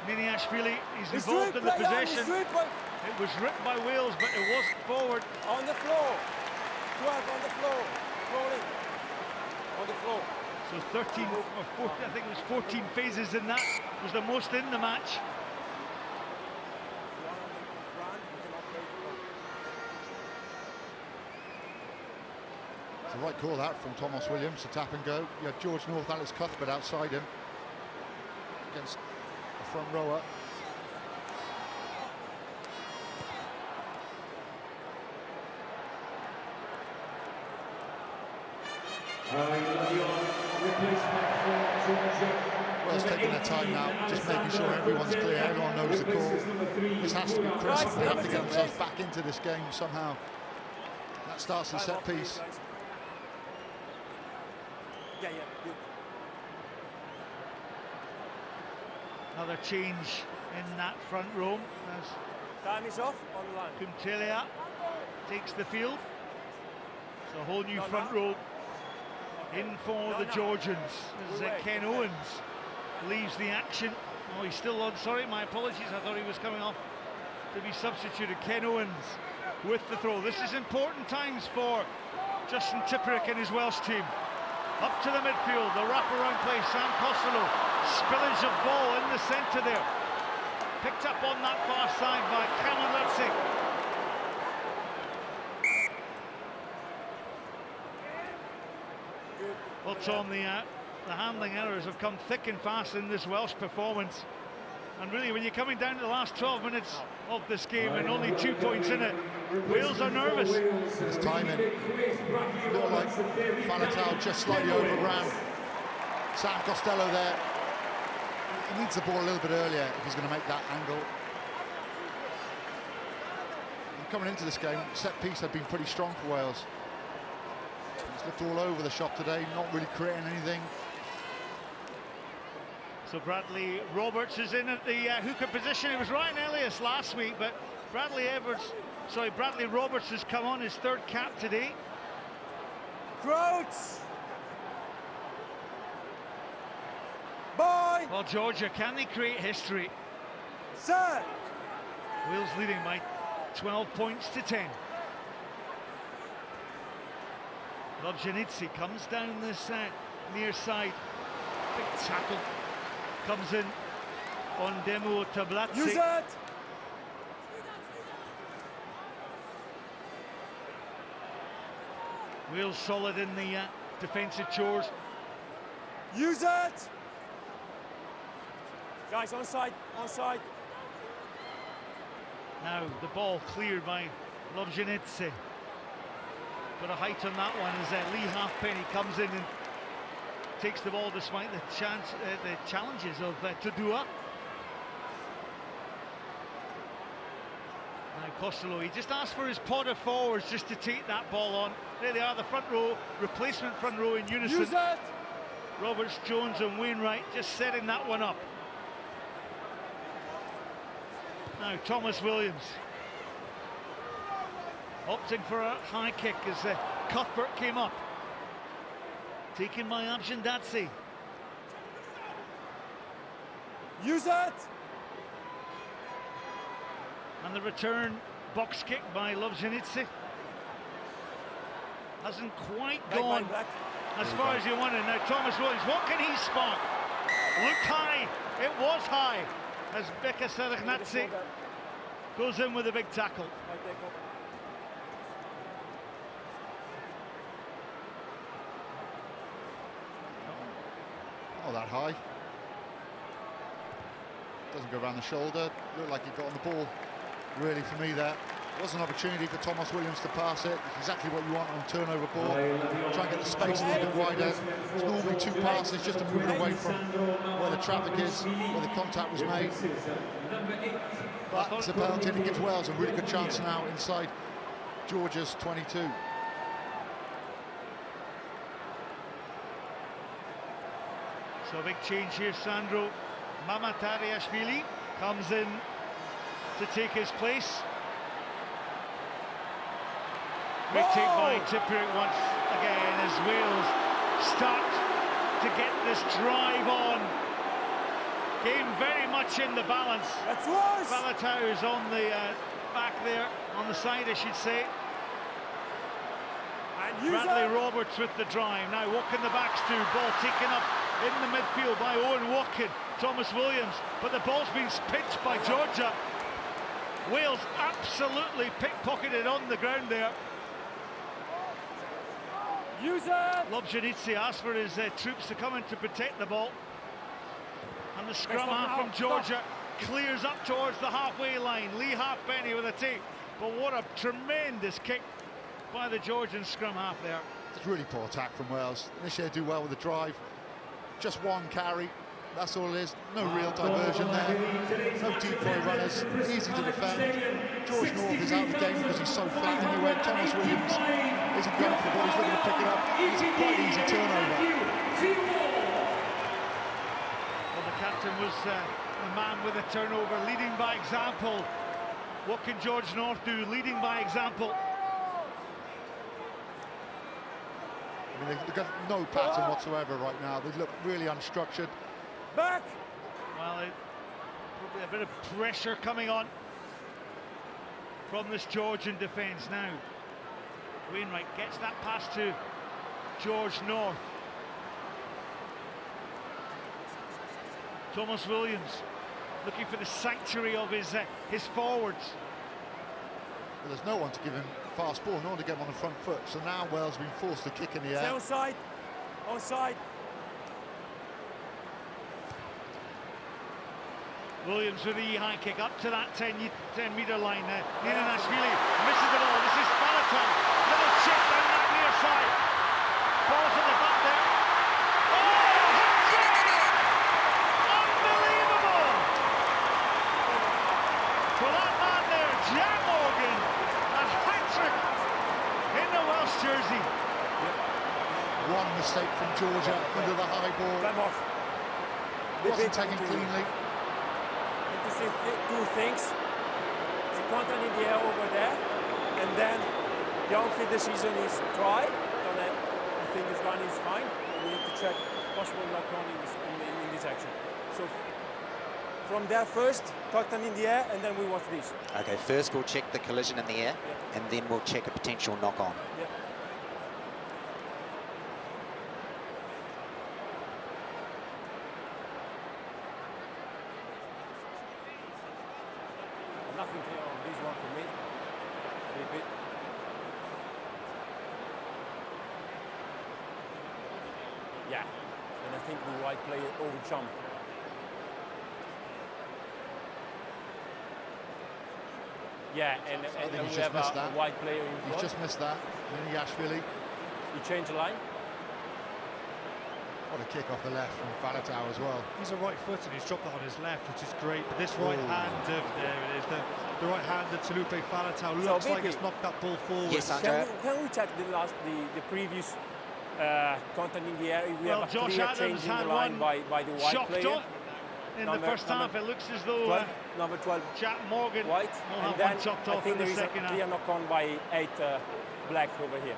Niniashvili, he's involved in the possession. It was ripped by Wales, but it wasn't forward. On the floor. 12 on the floor. Rolling. On the floor. So 13 or 14, I think it was 14 phases in that. It was the most in the match. It's the right call out from Thomas Williams to tap and go. You had George North, Alex Cuthbert outside him against the front rower. Wales taking their time now, just making sure everyone's clear, everyone knows the call. This has to be crisp, they have to get themselves back into this game somehow. That starts the set piece. Yeah, good. Another change in that front row as Time is off on the line. Kumtelia takes the field. So a whole new front row in for the Georgians as Ken Owens leaves the action. Oh, he's still on, sorry, my apologies, I thought he was coming off to be substituted. Ken Owens with the throw. This is important times for Justin Tipuric and his Welsh team. Up to the midfield, the wraparound play, Sam Costello, spillage of ball in the centre there. Picked up on that far side by Cameron Lutzig. Well, Tom, the handling errors have come thick and fast in this Welsh performance. And really, when you're coming down to the last 12 minutes of this game and only 2 points in it, Wales are nervous. It's timing. Looked like Faletau just slightly overran Sam Costello there. He needs the ball a little bit earlier if he's going to make that angle. And coming into this game, set piece had been pretty strong for Wales. He's looked all over the shop today, not really creating anything. So Bradley Roberts is in at the hooker position. It was Ryan Elias last week, but Bradley Roberts has come on his third cap today. Crouch! Bye! Well, Georgia, can they create history? Sir! Wales leading by 12 points to 10. Lobjanidze comes down this near side. Big tackle. Comes in on Demo Tablatze. Use it! Wales solid in the defensive chores. Use it! Guys, onside, onside. Now the ball cleared by Lobjanidze. Got a height on that one as Lee Halfpenny comes in and takes the ball despite the challenges of Tudua. Now Costello, he just asked for his pod of forwards just to take that ball on. There they are, the front row, replacement front row in unison. Use it! Roberts, Jones and Wainwright just setting that one up. Now Thomas Williams opting for a high kick as Cuthbert came up. Taken by Abjandatsi. Use it! And the return box kick by Lobjanidze. Hasn't quite gone as far as you wanted. Now Thomas Williams, what can he spark? Looked high, it was high, as Beka Saragnatsi goes in with a big tackle. Not that high. Doesn't go around the shoulder. Looked like he got on the ball. Really, for me, there was an opportunity for Thomas Williams to pass it. Exactly what you want on turnover ball. Try and get the space a little bit wider. It's normally 2 passes just to move it away from where the traffic is, where the contact was made. But it's a penalty and it gives Wales a really good chance now inside Georgia's 22. So a big change here, Sandro. Mamatariashvili comes in to take his place. Great take by Tipuric once again as Wales start to get this drive on. Game very much in the balance. That's worse. Faletau is on the back there, on the side I should say. And Bradley Roberts with the drive. Now Watkin the backs to, ball taken up in the midfield by Owen Watkin. Thomas Williams, but the ball's been pitched by Georgia. Wales absolutely pickpocketed on the ground there. Use it. Lobjanitsi asked for his troops to come in to protect the ball. And the scrum half from Georgia clears up towards the halfway line. Lee Halfpenny with a take. But what a tremendous kick by the Georgian scrum half there. It's really poor attack from Wales. Initially they do well with the drive. Just one carry. That's all it is. No real diversion there. No decoy runners. Easy to defend. George North is out of the game because he's so flat anyway. Thomas Williams isn't going for the ball. He's looking to pick it up. It's a quite easy turnover. Well, the captain was the man with the turnover, leading by example. What can George North do? Leading by example. I mean, they've got no pattern whatsoever right now. They look really unstructured. Back. Well, probably a bit of pressure coming on from this Georgian defence now. Wainwright gets that pass to George North. Thomas Williams looking for the sanctuary of his forwards. But there's no one to give him fast ball, no one to get him on the front foot. So now Wales have been forced to kick in the air. Stay onside. Onside. Williams with the high kick up to that 10-metre line there. Niranashvili misses it all. This is Faletau. Little chip down that near side. Ball to the back there. Oh, unbelievable! For that man there, Jack Morgan, a hat-trick in the Welsh jersey. One mistake from Georgia under the high ball. Climb off. Wasn't taken cleanly. Two things. The content in the air over there, and then the outfit decision is try. I think this one is fine. We need to check possible knock-on in this action. So from there first, content in the air, and then we watch this. Okay, first we'll check the collision in the air, and then we'll check a potential knock-on. Yeah. Nothing clear on this one for me. Repeat. Yeah, and I think the white player over jump. Yeah, and we have a white player in front. He's just missed that. Niranashvili. You change the line. What a kick off the left from Faletau as well. He's a right foot and he's dropped it on his left, which is great. But this right hand of there it is, the right hand of Taulupe Faletau looks like it's knocked that ball forward. Yes, Andrea. Can we check the previous content in the air? If we Well, have a Josh clear Adams change in had the line one by the white chopped player. off in the first half. It looks as though 12, number 12 Jack Morgan white, will and have then one chopped I off think in the there is second a half. clear knock-on by 8 black over here.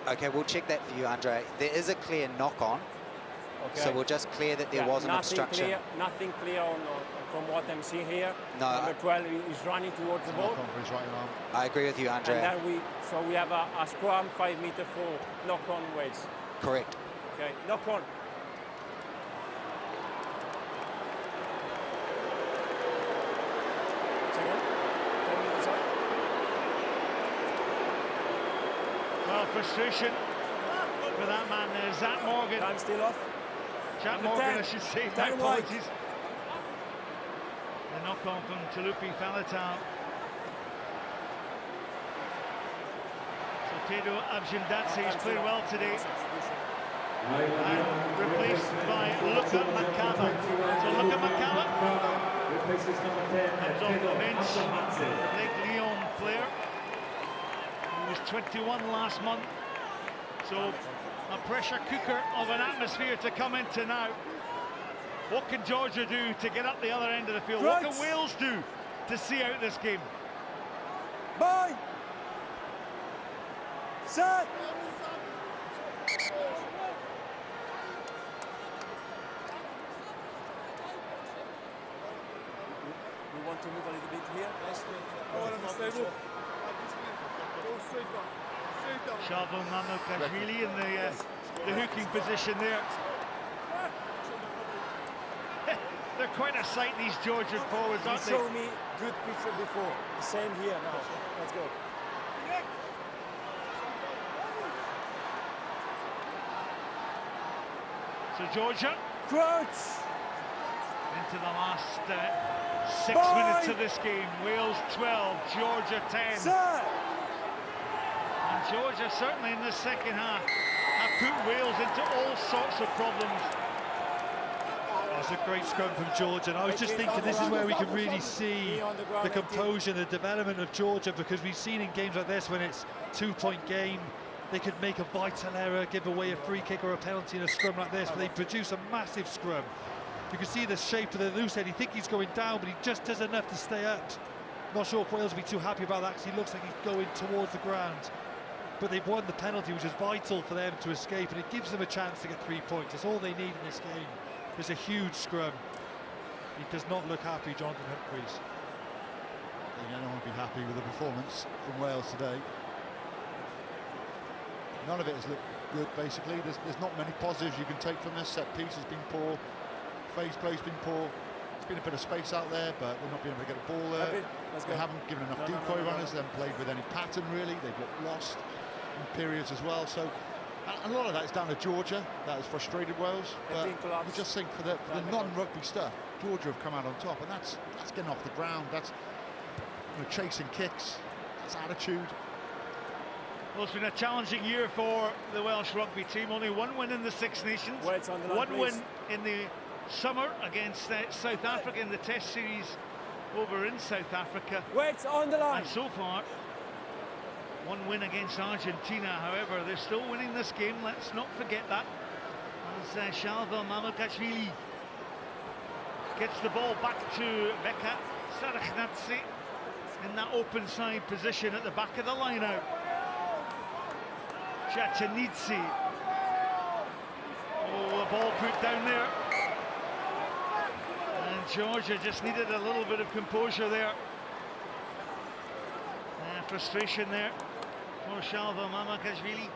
Okay, we'll check that for you, Andre. There is a clear knock-on, Okay. so we'll just clear that there was an obstruction. Nothing clear from what I'm seeing here. No, Number 12 is running towards the ball. Knock on for his right arm. I agree with you, Andre. And then we have a scrum 5 meter for knock-on Wales. Correct. Okay, knock-on. Second. 10 meters up. Well, frustration for that man there, Zach Morgan. Time still off. Jack Number Morgan, 10. I should say. 10 My white. apologies. The knock-on from Taulupe Faletau. So Tedo Abjindatse has played well today. And replaced by Luka Makaba. So Luka Makaba comes off the bench. Lake Lyon player. He was 21 last month. So a pressure cooker of an atmosphere to come into now. What can Georgia do to get up the other end of the field? Right. What can Wales do to see out this game? Bye. Set. want to move a little bit here. More unstable. Go straight down. Straight down. Shalvo Mamouchashvili in the hooking position there. They're quite a sight, these Georgian forwards, aren't they? You showed me good picture before. Same here now. Let's go. So Georgia Crouch. into the last 6 minutes of this game. Wales 12, Georgia 10. Set. And Georgia certainly in the second half have put Wales into all sorts of problems. That's a great scrum from Georgia, and I was just thinking this is where we can really see the composure, the development of Georgia, because we've seen in games like this when it's 2-point game, they could make a vital error, give away a free kick or a penalty in a scrum like this, but they produce a massive scrum. You can see the shape of the loose end. You think he's going down, but he just does enough to stay up. Not sure if Wales will be too happy about that, because he looks like he's going towards the ground. But they've won the penalty, which is vital for them to escape, and it gives them a chance to get 3 points. That's all they need in this game. There's a huge scrum. He does not look happy, Jonathan Humphreys. I think anyone would be happy with the performance from Wales today. None of it has looked good, basically. There's not many positives you can take from this. Set piece has been poor. Phase play's been poor. There's been a bit of space out there, but they're not being able to get the ball there. They haven't given enough decoy runners. They haven't played with any pattern, really. They've looked lost in periods as well. So a lot of that is down to Georgia. That has frustrated Wales. But you just think for the non-rugby stuff, Georgia have come out on top, and that's getting off the ground. That's chasing kicks. That's attitude. Well, it's been a challenging year for the Welsh rugby team. Only one win in the Six Nations. One win in the summer against South Africa in the Test series over in South Africa. Weights on the line. And so far, one win against Argentina. However, they're still winning this game. Let's not forget that. As Shalvo Mamouchashvili gets the ball back to Beka Sarachnatsi in that open side position at the back of the line out. Chachanidze. Oh, the ball put down there. And Georgia just needed a little bit of composure there. Frustration there for Shalvo Mamouchashvili.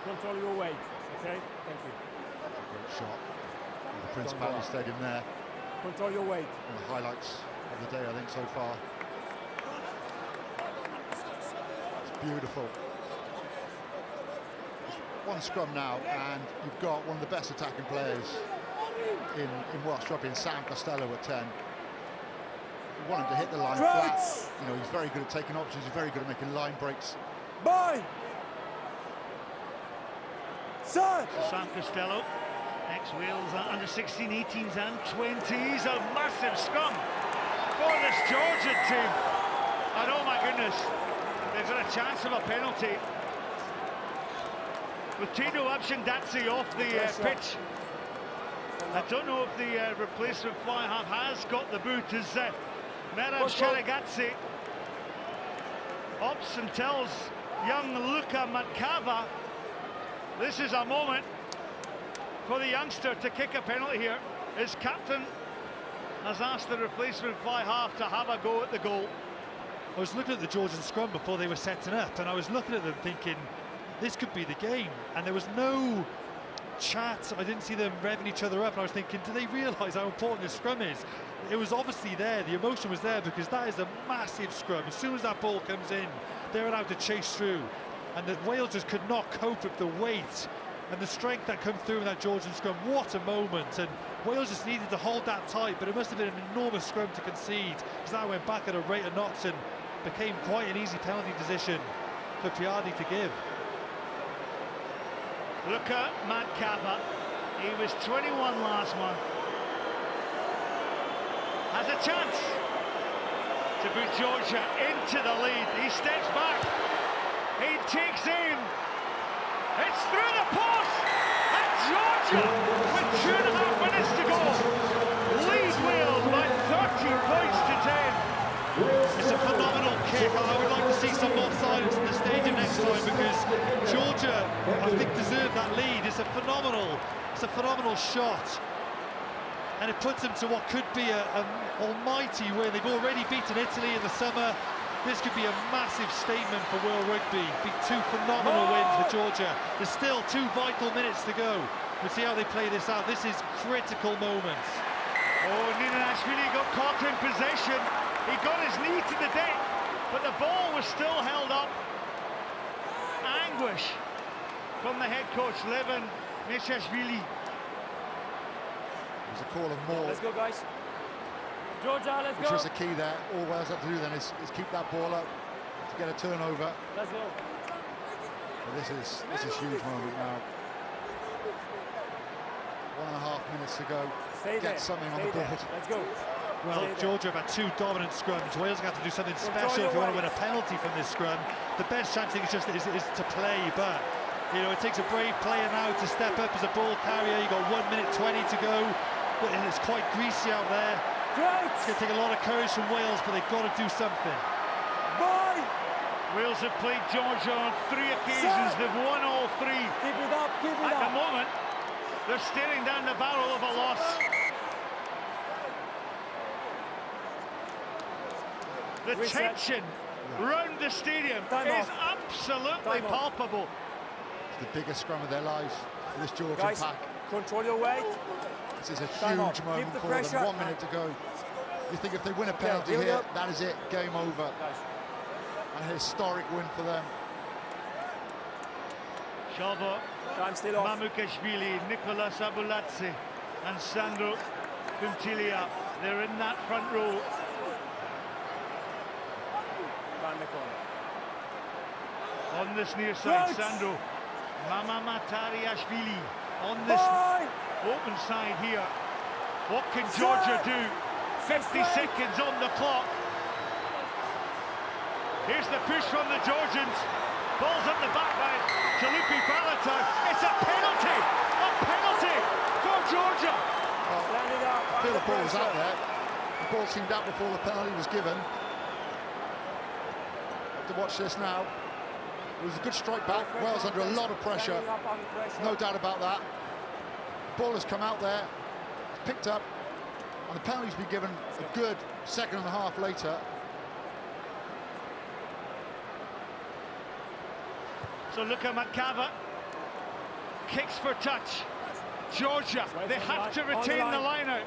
Control your weight, okay? Thank you. Great shot in the Principality Stadium there. Control your weight. One of the highlights of the day, I think, so far. It's beautiful. One scrum now, and you've got one of the best attacking players in Welsh rugby, in Sam Costello at 10. You want him to hit the line flat. He's very good at taking options. He's very good at making line breaks. Bye. Sir. Sam Costello, ex-Wales under 16, 18s and 20s. A massive scrum for this Georgian team. And oh my goodness, they've got a chance of a penalty. With Tino Abshandatsi off the pitch. I don't know if the replacement fly half has got the boot as Merab Sharagatsi opts and tells young Luka Matkava this is a moment for the youngster to kick a penalty here. His captain has asked the replacement fly half to have a go at the goal. I was looking at the Georgian scrum before they were setting up, and I was looking at them thinking, this could be the game, and there was no chat. I didn't see them revving each other up, and I was thinking, do they realise how important this scrum is? It was obviously there, the emotion was there, because that is a massive scrum. As soon as that ball comes in, they're allowed to chase through, and the Wales just could not cope with the weight and the strength that comes through in that Georgian scrum. What a moment, and Wales just needed to hold that tight, but it must have been an enormous scrum to concede, because that went back at a rate of knots and became quite an easy penalty decision for Piardi to give. Luka Matkava, he was 21 last month, has a chance to put Georgia into the lead. He steps back, he takes aim, it's through the post, and Georgia, with 2.5 minutes to go, lead Wales by 30 points to 10. It's a phenomenal kick. I would like to see some more silence in this I think deserved that lead. It's a phenomenal shot. And it puts them to what could be an almighty win. They've already beaten Italy in the summer. This could be a massive statement for World Rugby. Be two phenomenal wins for Georgia. There's still 2 vital minutes to go. We'll see how they play this out. This is critical moments. Oh, N0V got caught in possession. He got his knee to the deck, but the ball was still held up. Anguish from the head coach, Levin Nishashvili. There's a call of more. Let's go, guys. Georgia, let's go. Which was the key there. All Wales have to do then is keep that ball up to get a turnover. Let's go. But this is a huge moment now. 1.5 minutes to go. Get something on the board. Let's go. Well, Georgia have had 2 dominant scrums. Wales are going to have to do something special if you want to win a penalty from this scrum. The best chance, I think, is to play, but you know, it takes a brave player now to step up as a ball carrier. You've got 1 minute 20 to go, and it's quite greasy out there. Great. It's going to take a lot of courage from Wales, but they've got to do something. Bye. Wales have played Georgia on 3 occasions. They've won all 3. Keep it up, keep it up. At the moment, they're staring down the barrel of a loss. The tension round the stadium is absolutely palpable. It's the biggest scrum of their lives for this Georgian pack. Control your weight. This is a huge moment for them. 1 minute to go. You think if they win a penalty here, that is it, game over. A historic win for them. Shalva, Mamukashvili, Nicolas Abulatse and Sandro Quintilia. They're in that front row. On this near side, Sandro. Mama Matariashvili on this open side here. What can Georgia do? 50 seconds on the clock. Here's the push from the Georgians. Ball's up the back by Chalupi Balatai. It's a penalty! A penalty for Georgia! I feel the ball was out there. The ball seemed out before the penalty was given. To watch this now. It was a good strike back. Wales under a lot of pressure. No doubt about that. The ball has come out there. It's picked up. And the penalty's been given a good 2.5 seconds later. So look at Makava. Kicks for touch. Georgia, they have to retain the line out.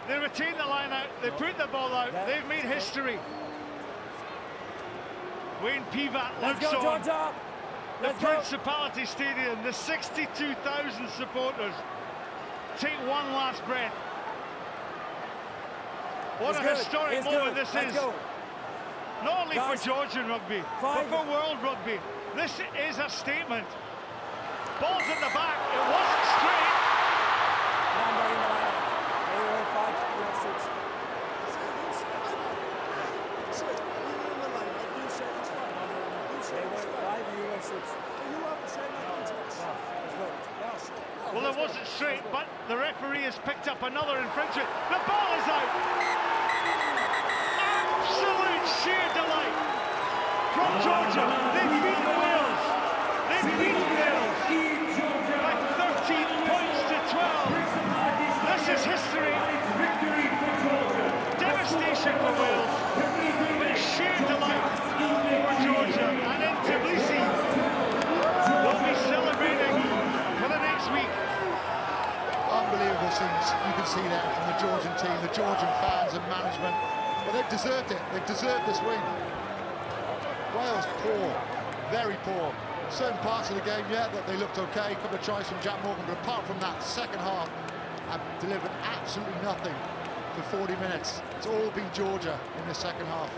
They retain the line out. They put the ball out. They've made history. Wayne Pivac looks on the Principality Stadium, the 62,000 supporters take one last breath. What a historic moment this is. Not only for Georgian rugby, but for world rugby. This is a statement. Ball's in the back, it wasn't straight. Well, it wasn't straight, but the referee has picked up another infringement. The ball is out. Absolute sheer delight from Georgia. They beat Wales. They beat Wales by 13 points to 12. This is history. Devastation for Wales, but sheer delight for Georgia. And in Tbilisi, we'll be celebrating for the next week. Unbelievable scenes you can see there from the Georgian team, the Georgian fans and management. Well, they've deserved it. They've deserved this win. Wales poor, very poor. Certain parts of the game, yeah, that they looked okay. A couple of tries from Jack Morgan, but apart from that, second half have delivered absolutely nothing for 40 minutes. It's all been Georgia in the second half.